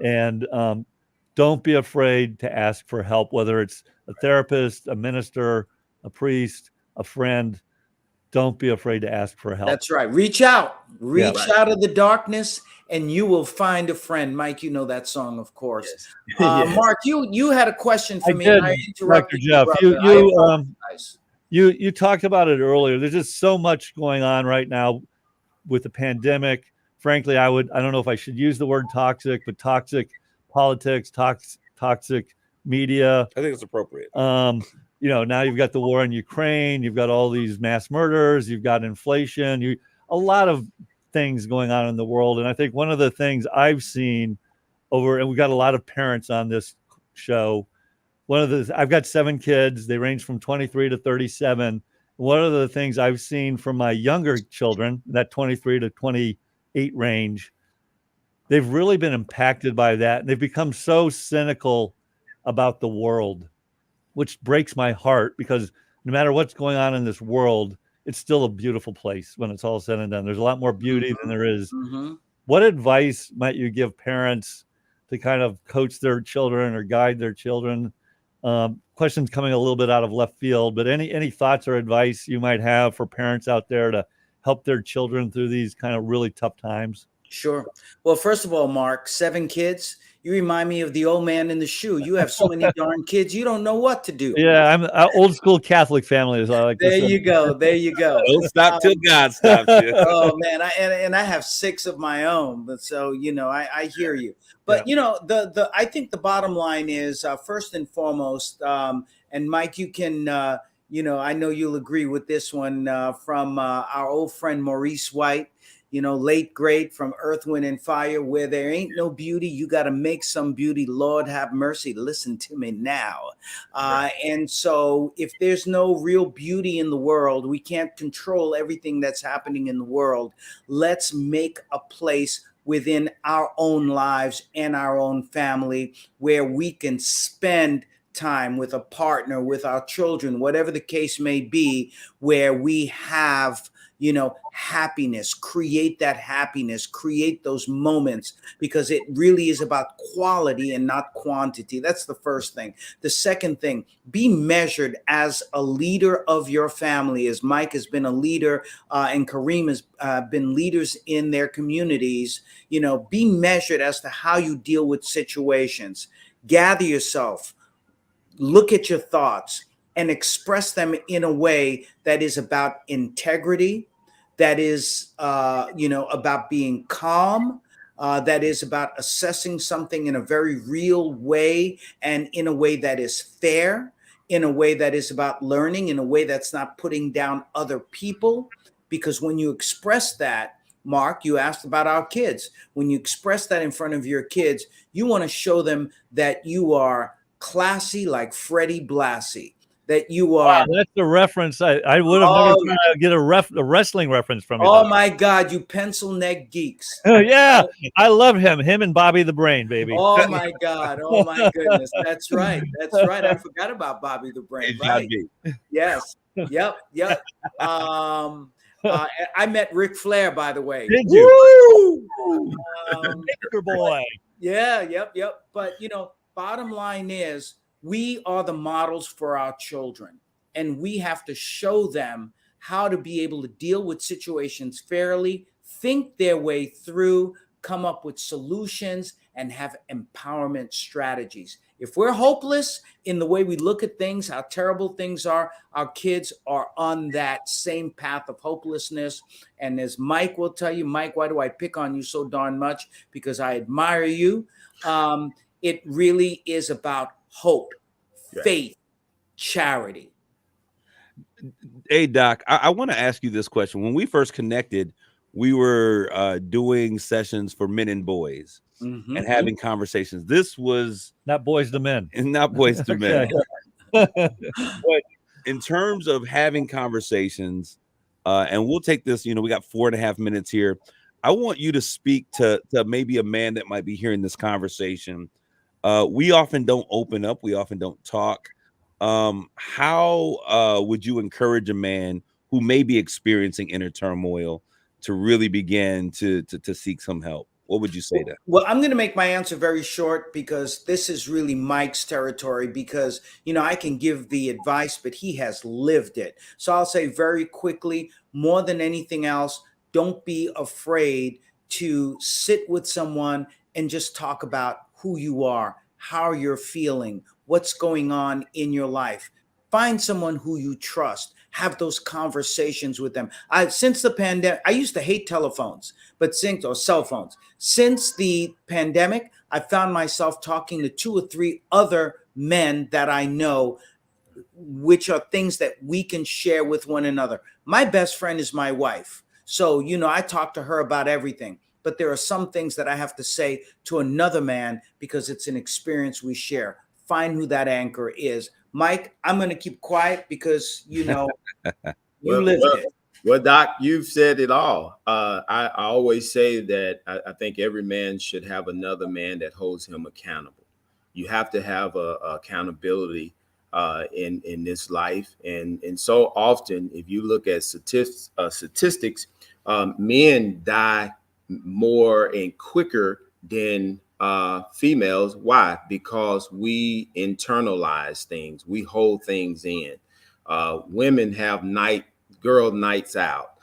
And don't be afraid to ask for help, whether it's a therapist, a minister, a priest, a friend. Don't be afraid to ask for help. That's right. Reach out out of the darkness and you will find a friend. Mike, you know that song, of course. Yes. Yes. Mark, you had a question for me. Did, I interrupted Jeff. You talked about it earlier. There's just so much going on right now with the pandemic, frankly, I don't know if I should use the word toxic, but toxic politics, toxic media. I think it's appropriate. Now you've got the war in Ukraine, you've got all these mass murders, you've got inflation, a lot of things going on in the world. And I think one of the things I've seen and we've got a lot of parents on this show. I've got 7 kids. They range from 23 to 37. One of the things I've seen from my younger children, that 23 to 28 range, they've really been impacted by that. And they've become so cynical about the world, which breaks my heart, because no matter what's going on in this world, it's still a beautiful place when it's all said and done. There's a lot more beauty than there is. Mm-hmm. What advice might you give parents to kind of coach their children or guide their children? Questions coming a little bit out of left field, but any thoughts or advice you might have for parents out there to help their children through these kind of really tough times? Sure. Well, first of all, Mark, 7 kids. You remind me of the old man in the shoe. You have so many darn kids, you don't know what to do. Yeah, I'm an old school Catholic family, as I like to say. There you go. There you go. Don't stop till God stops you. Oh man, I have 6 of my own, but so I hear you. But I think the bottom line is first and foremost, and Mike, you can I know you'll agree with this one from our old friend Maurice White. Late great, from Earth, Wind, and Fire. Where there ain't no beauty, you got to make some beauty. Lord have mercy. Listen to me now. And so if there's no real beauty in the world, we can't control everything that's happening in the world. Let's make a place within our own lives and our own family where we can spend time with a partner, with our children, whatever the case may be, where we have happiness, create that happiness, create those moments, because it really is about quality and not quantity. That's the first thing. The second thing, be measured as a leader of your family, as Mike has been a leader and Kareem has been leaders in their communities. Be measured as to how you deal with situations. Gather yourself, look at your thoughts, and express them in a way that is about integrity, that is, about being calm, that is about assessing something in a very real way, and in a way that is fair, in a way that is about learning, in a way that's not putting down other people. Because when you express that, Mark, you asked about our kids. When you express that in front of your kids, you want to show them that you are classy like Freddie Blassie, that you are. Wow, that's the reference. I would have never thought I'd get a wrestling reference from you. Oh my God, you pencil neck geeks. Yeah, I love him and Bobby the Brain, baby. Oh my God. Oh my goodness. That's right. That's right. I forgot about Bobby the Brain. Right. Yes. Yep. I met Ric Flair, by the way. Did you? Baker boy. Yeah. Yep. But bottom line is, we are the models for our children, and we have to show them how to be able to deal with situations fairly, think their way through, come up with solutions, and have empowerment strategies. If we're hopeless in the way we look at things, how terrible things are, our kids are on that same path of hopelessness. And as Mike will tell you, Mike, why do I pick on you so darn much? Because I admire you. It really is about hope, faith, charity. Hey, Doc, I want to ask you this question. When we first connected, we were doing sessions for men and boys and having conversations. This was not boys to men. Not boys to men. But in terms of having conversations, and we'll take this, we got 4.5 minutes here. I want you to speak to maybe a man that might be hearing this conversation. We often don't open up. We often don't talk. How would you encourage a man who may be experiencing inner turmoil to really begin to seek some help? What would you say to? Well, I'm going to make my answer very short, because this is really Mike's territory, because, I can give the advice, but he has lived it. So I'll say very quickly, more than anything else, don't be afraid to sit with someone and just talk about who you are, how you're feeling, what's going on in your life. Find someone who you trust. Have those conversations with them. Since the pandemic, I used to hate telephones, or cell phones. Since the pandemic, I found myself talking to 2 or 3 other men that I know, which are things that we can share with one another. My best friend is my wife. So, I talk to her about everything. But there are some things that I have to say to another man because it's an experience we share. Find who that anchor is. Mike, I'm going to keep quiet because, you lived it. Well, Doc, you've said it all. I always say that I think every man should have another man that holds him accountable. You have to have accountability in this life. And so often, if you look at statistics, men die more and quicker than females. Why? Because we internalize things. We hold things in. Women have girl nights out.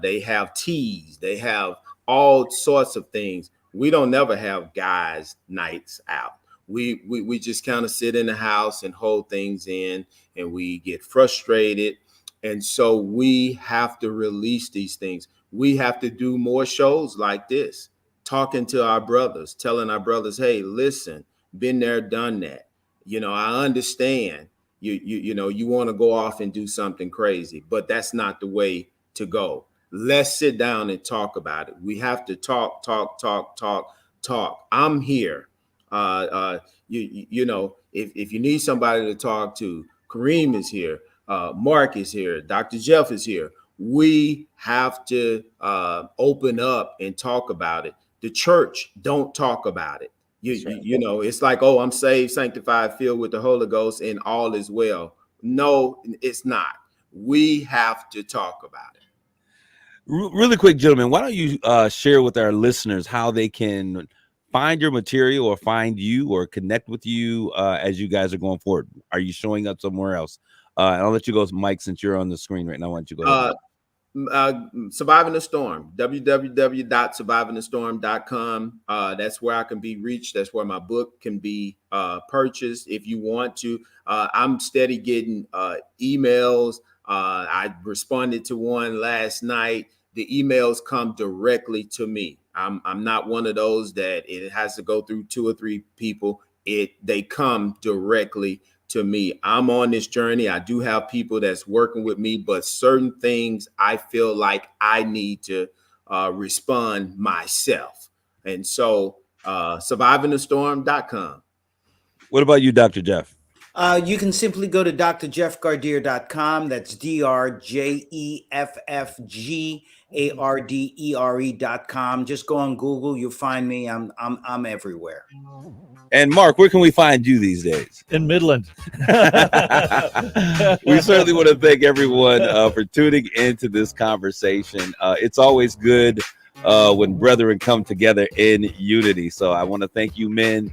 They have teas. They have all sorts of things. We don't never have guys nights out. We just kind of sit in the house and hold things in, and we get frustrated. And so we have to release these things. We have to do more shows like this, talking to our brothers, telling our brothers, hey, listen, been there, done that. I understand you want to go off and do something crazy, but that's not the way to go. Let's sit down and talk about it. We have to talk. I'm here. If you need somebody to talk to, Kareem is here. Mark is here. Dr. Jeff is here. We have to open up and talk about it. The church don't talk about it. It's like, oh, I'm saved, sanctified, filled with the Holy Ghost, and all is well. No, it's not. We have to talk about it. Really quick, gentlemen, why don't you share with our listeners how they can find your material or find you or connect with you as you guys are going forward? Are you showing up somewhere else? And I'll let you go, Mike, since you're on the screen right now. Why don't you go ahead? Surviving the Storm, www.survivingthestorm.com. That's where I can be reached. That's where my book can be purchased if you want to. I'm steady getting emails. I responded to one last night. The emails come directly to me. I'm not one of those that it has to go through 2 or 3 people. They come directly to me. I'm on this journey. I do have people that's working with me, but certain things I feel like I need to respond myself. And so survivingthestorm.com. What about you, Dr. Jeff? You can simply go to drjeffgardere.com. That's DRJEFFGARDERE.com. Just go on Google. You'll find me. I'm everywhere. And Mark, where can we find you these days? In Midland. We certainly want to thank everyone for tuning into this conversation. It's always good when brethren come together in unity. So I want to thank you, men,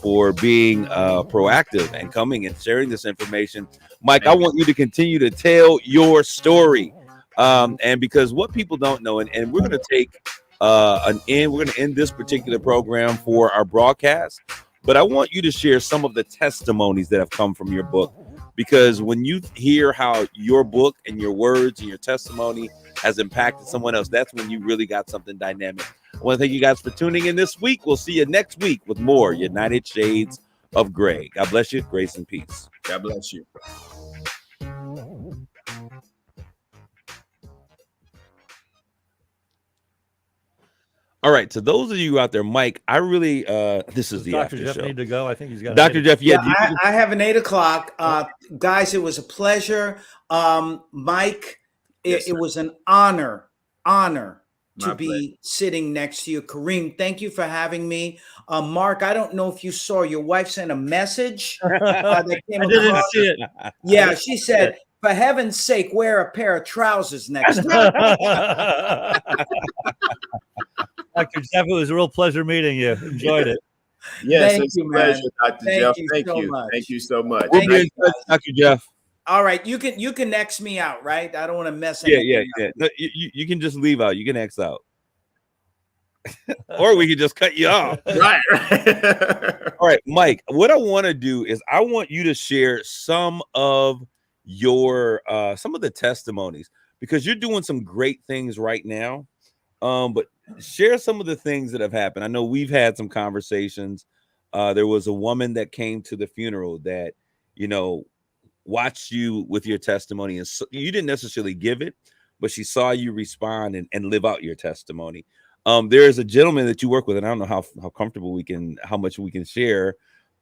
for being proactive and coming and sharing this information. Mike, I want you to continue to tell your story. And because what people don't know, and we're going to take we're going to end this particular program for our broadcast, but I want you to share some of the testimonies that have come from your book, because when you hear how your book and your words and your testimony has impacted someone else, that's when you really got something dynamic. I want to thank you guys for tuning in this week. We'll see you next week with more United Shades of Gray. God bless you. Grace and peace. God bless you. All right, to those of you out there, Mike, I really this is the Dr. after Jeff show. need to go. I think he's got Dr. Jeff, Yeah, I have an 8 o'clock. Guys, it was a pleasure. Mike, it was an honor to be sitting next to you. Kareem, thank you for having me. Mark, I don't know if you saw, your wife sent a message. That came I didn't across. see it. Yeah, she said, for heaven's sake, wear a pair of trousers next time. Dr. Jeff, it was a real pleasure meeting you. Enjoyed it. Yes, Thank it's you, a pleasure, man. Dr. Thank Jeff. you Thank so you. much. Thank you so much. We'll be in touch, Dr. Jeff. All right, you can X me out, right? I don't want to mess Yeah, anything up. No, you can just leave out. You can X out. or we could just cut you off. Right. All right, Mike, what I want to do is I want you to share some of your some of the testimonies, because you're doing some great things right now. But share some of the things that have happened. I know we've had some conversations. There was a woman that came to the funeral that, watched you with your testimony, and so, you didn't necessarily give it, but she saw you respond and live out your testimony. There's a gentleman that you work with, and I don't know how comfortable how much we can share,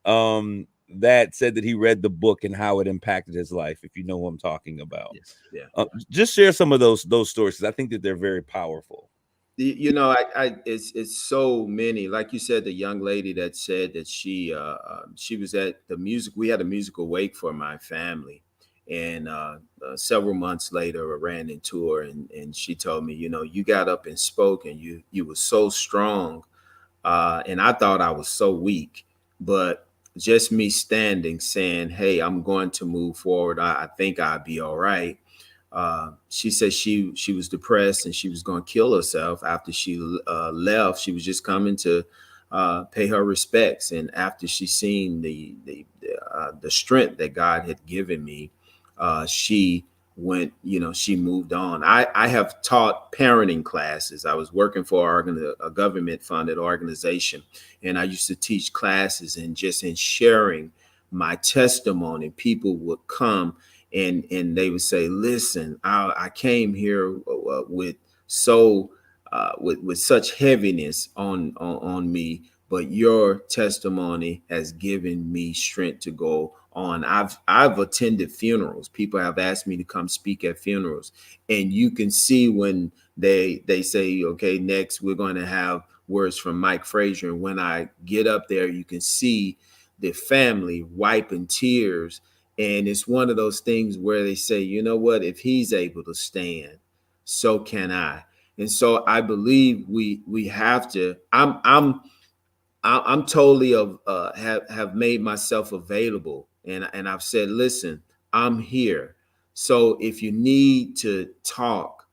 that said that he read the book and how it impacted his life, if you know what I'm talking about. Yeah. Just share some of those stories, because I think that they're very powerful. It's so many. Like you said, the young lady that said that she was at the music. We had a musical wake for my family, and several months later, I ran into her, and she told me, you got up and spoke, and you were so strong, and I thought I was so weak, but just me standing, saying, "Hey, I'm going to move forward. I think I'll be all right." She said she was depressed and she was going to kill herself after she left. She was just coming to pay her respects, and after she seen the strength that God had given me, she went. She moved on. I have taught parenting classes. I was working for a government funded organization, and I used to teach classes, and just in sharing my testimony, people would come. And they would say, "Listen, I came here with such heaviness on me, but your testimony has given me strength to go on." I've attended funerals. People have asked me to come speak at funerals, and you can see when they say, "Okay, next we're going to have words from Mike Frazier," and when I get up there, you can see the family wiping tears. And it's one of those things where they say, you know what, if he's able to stand, so can I. And so I believe we have to. I'm totally have made myself available, and I've said, listen, I'm here. So if you need to talk,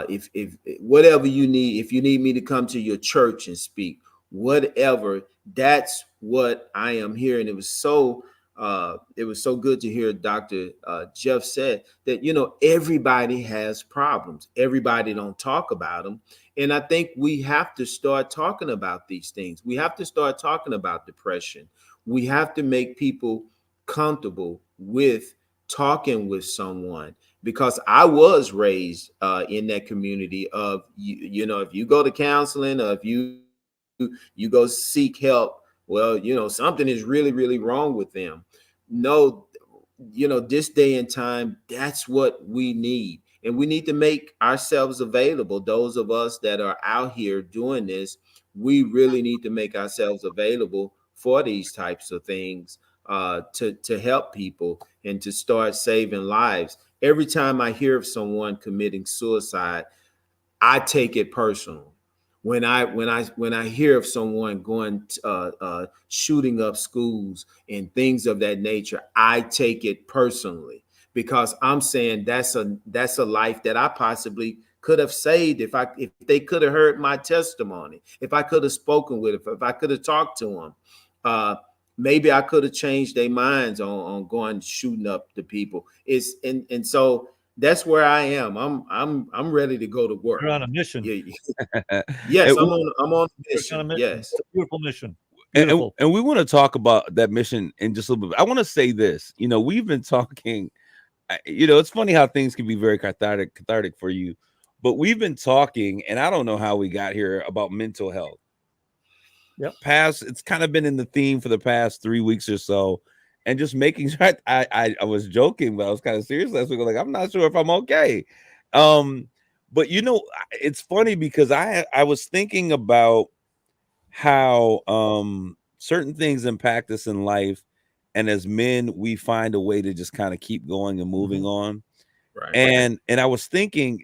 if whatever you need, if you need me to come to your church and speak, whatever, that's what I am here. And it was so good to hear Dr. Jeff said that, everybody has problems. Everybody don't talk about them. And I think we have to start talking about these things. We have to start talking about depression. We have to make people comfortable with talking with someone, because I was raised in that community of, if you go to counseling, or if you go seek help, well, something is really, really wrong with them. No, this day and time, that's what we need. And we need to make ourselves available. Those of us that are out here doing this, we really need to make ourselves available for these types of things, to help people and to start saving lives. Every time I hear of someone committing suicide, I take it personal. When I hear of someone going shooting up schools and things of that nature, I take it personally, because I'm saying that's a life that I possibly could have saved if they could have heard my testimony, if I could have spoken with it, if I could have talked to them. Maybe I could have changed their minds on going shooting up the people. And so that's where I am. I'm ready to go to work. You're on a mission. Yes, I'm on a mission. Yes, it's a beautiful mission. And we want to talk about that mission in just a little bit. I want to say this. We've been talking. It's funny how things can be very cathartic for you, but we've been talking, and I don't know how we got here, about mental health. Yep. It's kind of been in the theme for the past 3 weeks or so. And just making sure I was joking, but I was kind of serious last week. Like, I'm not sure if I'm okay. But it's funny because I was thinking about how certain things impact us in life, and as men, we find a way to just kind of keep going and moving on. right. And I was thinking,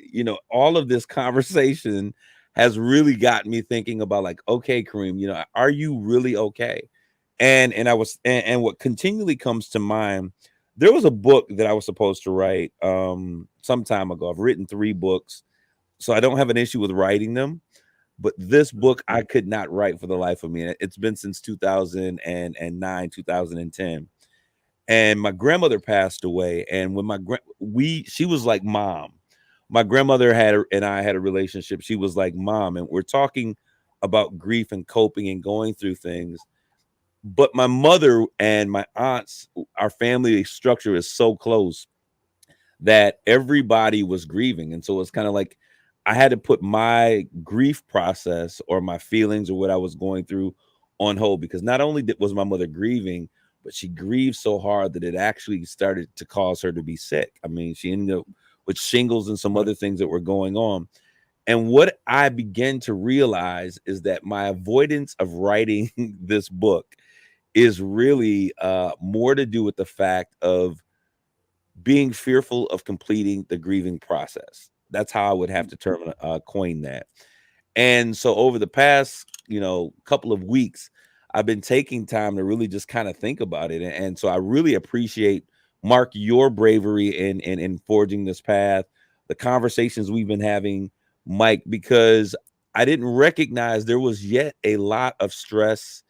all of this conversation has really gotten me thinking about, like, okay, Kareem, are you really okay? And what continually comes to mind, there was a book that I was supposed to write some time ago. I've written 3 books, so I don't have an issue with writing them. but this book I could not write for the life of me. It's been since 2009, 2010. And my grandmother passed away. And when she was like mom. My grandmother and I had a relationship. She was like mom. And we're talking about grief and coping and going through things. But my mother and my aunts, our family structure is so close that everybody was grieving. And so it's kind of like I had to put my grief process or my feelings or what I was going through on hold, because not only was my mother grieving, but she grieved so hard that it actually started to cause her to be sick. I mean, she ended up with shingles and some other things that were going on. And what I began to realize is that my avoidance of writing this book is really more to do with the fact of being fearful of completing the grieving process. That's how I would have to coin that. And so over the past, couple of weeks, I've been taking time to really just kind of think about it. And so I really appreciate, Mark, your bravery in forging this path, the conversations we've been having, Mike, because I didn't recognize there was yet a lot of stress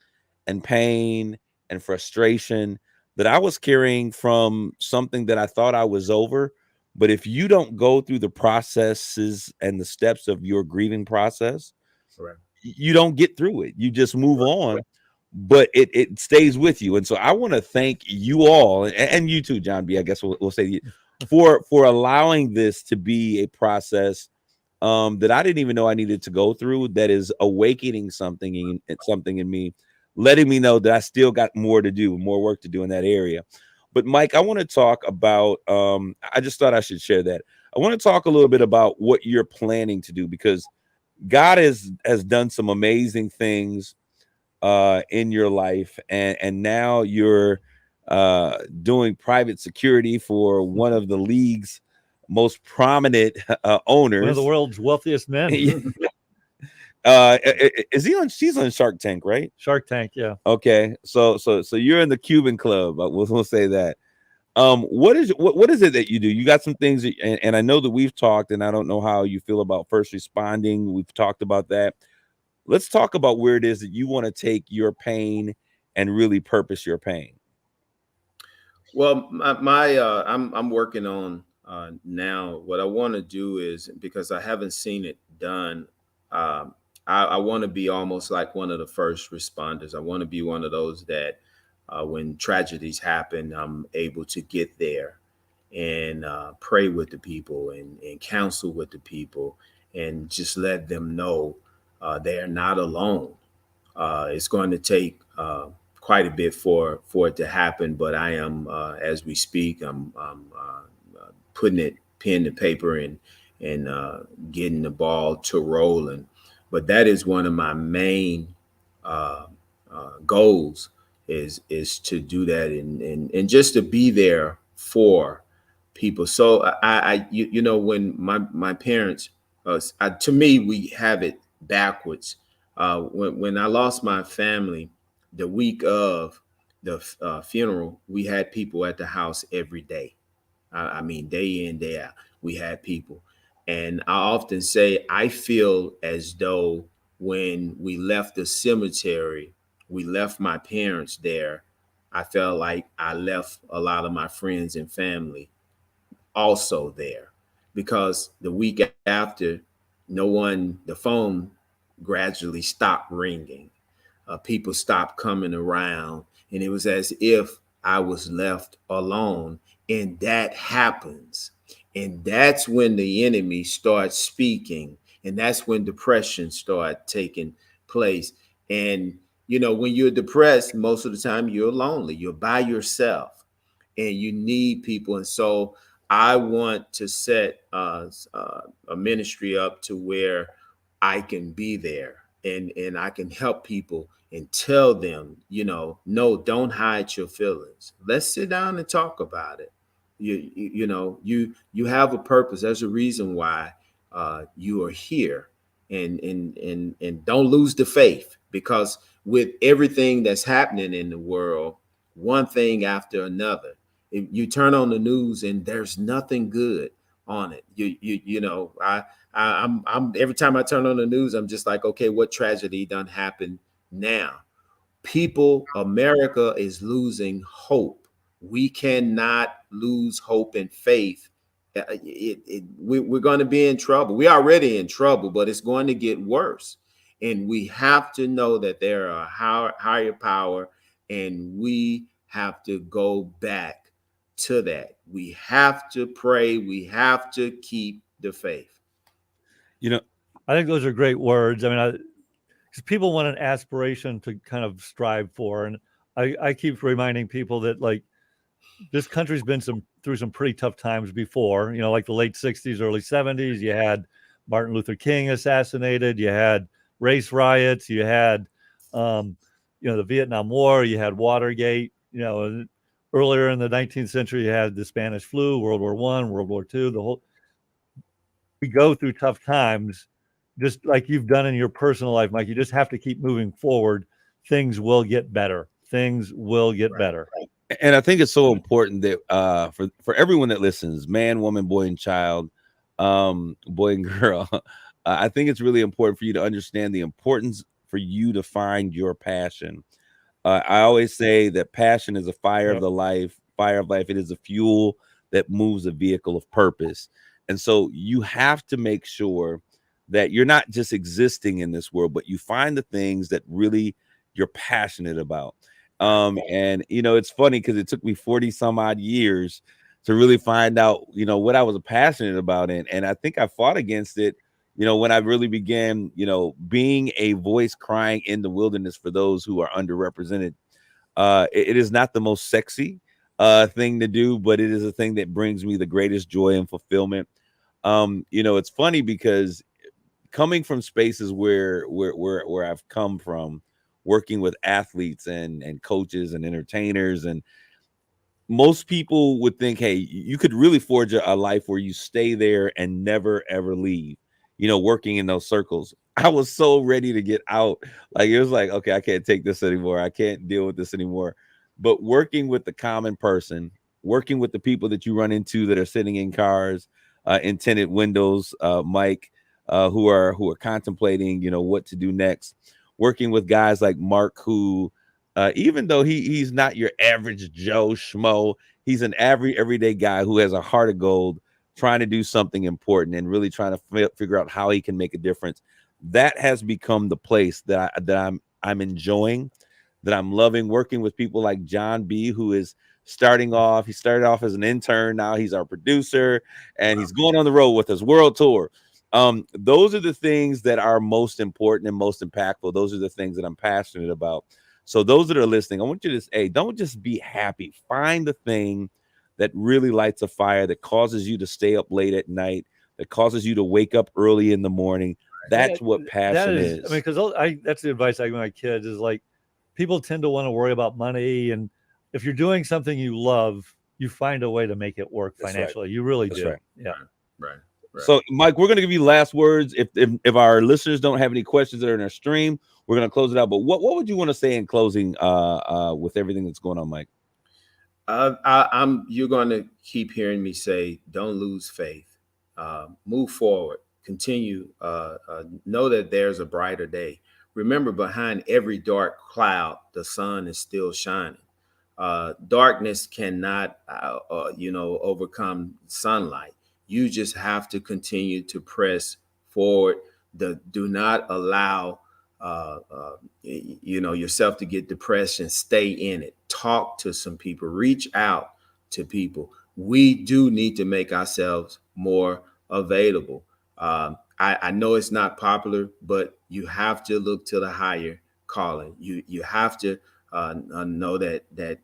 and pain and frustration that I was carrying from something that I thought I was over. But if you don't go through the processes and the steps of your grieving process, Correct. you don't get through it. You just move on, but it stays with you. And so I want to thank you all, and you too, John B. I guess we'll say for allowing this to be a process that I didn't even know I needed to go through, that is awakening something in me, letting me know that I still got more to do, more work to do in that area. But Mike, I want to talk about, I just thought I should share that. I want to talk a little bit about what you're planning to do, because God has done some amazing things in your life. And now you're doing private security for one of the league's most prominent owners. One of the world's wealthiest men. Is he on? She's on Shark Tank, right? Shark Tank, yeah. Okay, so you're in the Cuban club. We'll say that. What is it that you do? You got some things, and I know that we've talked, and I don't know how you feel about first responding. We've talked about that. Let's talk about where it is that you want to take your pain and really purpose your pain. Well, I'm working on now. What I want to do is, because I haven't seen it done, I want to be almost like one of the first responders. I want to be one of those that when tragedies happen, I'm able to get there and pray with the people and counsel with the people and just let them know they're not alone. It's going to take quite a bit for it to happen, but I am, as we speak, I'm putting it pen to paper and getting the ball to rolling. But that is one of my main goals is to do that and just to be there for people. So when my parents, to me, we have it backwards. When I lost my family, the week of the funeral, we had people at the house every day. I mean, day in, day out, we had people. And I often say, I feel as though when we left the cemetery, we left my parents there. I felt like I left a lot of my friends and family also there, because the week after, the phone gradually stopped ringing. People stopped coming around, and it was as if I was left alone. And that happens. And that's when the enemy starts speaking. And that's when depression starts taking place. And, when you're depressed, most of the time you're lonely. You're by yourself and you need people. And so I want to set a ministry up to where I can be there and I can help people and tell them, no, don't hide your feelings. Let's sit down and talk about it. You have a purpose. There's a reason why you are here, and don't lose the faith, because with everything that's happening in the world, one thing after another, if you turn on the news and there's nothing good on it. I'm every time I turn on the news, I'm just like, okay, what tragedy done happened now? America is losing hope. We cannot lose hope and faith. We're going to be in trouble. We're already in trouble, but it's going to get worse. And we have to know that there are a higher power, and we have to go back to that. We have to pray. We have to keep the faith. I think those are great words. I mean, because people want an aspiration to kind of strive for. And I keep reminding people that, like, this country's been through some pretty tough times before, like the late 60s, early 70s. You had Martin Luther King assassinated. You had race riots. You had, the Vietnam War. You had Watergate. Earlier in the 19th century, you had the Spanish flu, World War I, World War II. We go through tough times, just like you've done in your personal life, Mike. You just have to keep moving forward. Things will get better. Things will get better. And I think it's so important that for everyone that listens, man, woman, boy, and child, boy and girl, I think it's really important for you to understand the importance for you to find your passion. I always say that passion is a fire of life. It is a fuel that moves a vehicle of purpose. And so you have to make sure that you're not just existing in this world, but you find the things that really you're passionate about. And it's funny because it took me 40 some odd years to really find out, what I was passionate about. And I think I fought against it, when I really began, being a voice crying in the wilderness for those who are underrepresented. It is not the most sexy thing to do, but it is a thing that brings me the greatest joy and fulfillment. It's funny because coming from spaces where I've come from, working with athletes and coaches and entertainers, and most people would think, hey, you could really forge a life where you stay there and never ever leave, working in those circles. I was so ready to get out. Like, it was like, okay, I can't take this anymore. I can't deal with this anymore. But working with the common person, working with the people that you run into that are sitting in cars, in tinted windows, Mike, who are contemplating, what to do next. Working with guys like Mark, who, even though he's not your average Joe Schmo, he's an everyday guy who has a heart of gold, trying to do something important and really trying to figure out how he can make a difference. That has become the place that I'm enjoying, that I'm loving. Working with people like John B, who is starting off. He started off as an intern. Now he's our producer, and he's going on the road with us, world tour. Those are the things that are most important and most impactful. Those are the things that I'm passionate about. So those that are listening, I want you to say, don't just be happy. Find the thing that really lights a fire, that causes you to stay up late at night, that causes you to wake up early in the morning. That's what passion is. I mean, because that's the advice I give my kids is, like, people tend to want to worry about money. And if you're doing something you love, you find a way to make it work financially. Right. You really do. Right. Yeah. Right. So, Mike, we're going to give you last words. If our listeners don't have any questions that are in our stream, we're going to close it out. But what would you want to say in closing with everything that's going on, Mike? You're going to keep hearing me say, don't lose faith. Move forward. Continue. Know that there's a brighter day. Remember, behind every dark cloud, the sun is still shining. Darkness cannot, overcome sunlight. You just have to continue to press forward. Do not allow, yourself to get depressed and stay in it. Talk to some people. Reach out to people. We do need to make ourselves more available. I know it's not popular, but you have to look to the higher calling. You have to know that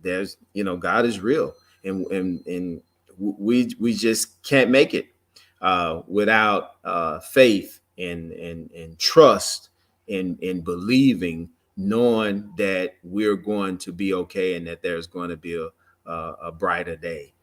there's, God is real, and we just can't make it without faith and trust in believing, knowing that we're going to be okay and that there's going to be a brighter day.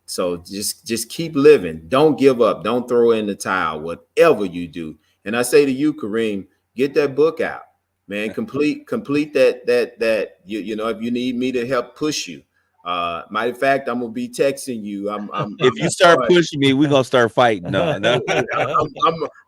So just keep living. Don't give up. Don't throw in the towel, whatever you do. And I say to you, Kareem, get that book out, man. Complete that, if you need me to help push you, Matter of fact, I'm gonna be texting you. If you start pushing me, we're gonna start fighting. No.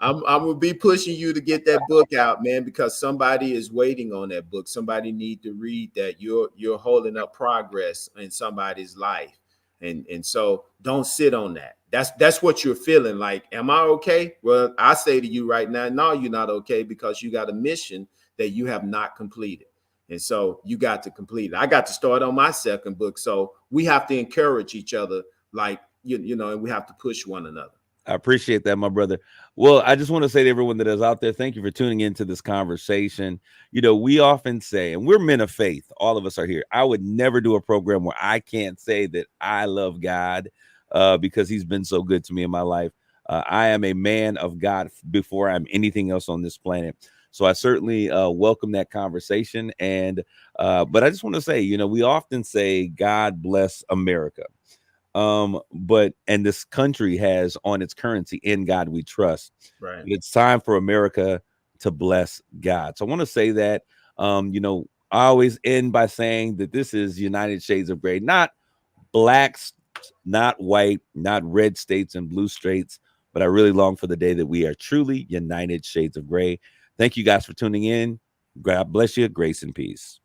I'm gonna be pushing you to get that book out, man, because somebody is waiting on that book. Somebody need to read that. You're holding up progress in somebody's life, and so don't sit on that. That's what you're feeling like. Am I okay? Well, I say to you right now, no, you're not okay, because you got a mission that you have not completed. And so you got to complete it. I got to start on my second book. So we have to encourage each other, like, you know, and we have to push one another. I appreciate that, my brother. Well, I just want to say to everyone that is out there, thank you for tuning into this conversation. You know, we often say, and we're men of faith, all of us are here. I would never do a program where I can't say that I love God because he's been so good to me in my life. I am a man of God before I'm anything else on this planet. So I certainly welcome that conversation. And but I just want to say, you know, we often say, God bless America. But this country has on its currency, in God we trust. Right. It's time for America to bless God. So I want to say that, you know, I always end by saying that this is United Shades of Gray, not blacks, not white, not red states and blue states, but I really long for the day that we are truly United Shades of Gray. Thank you guys for tuning in. God bless you. Grace and peace.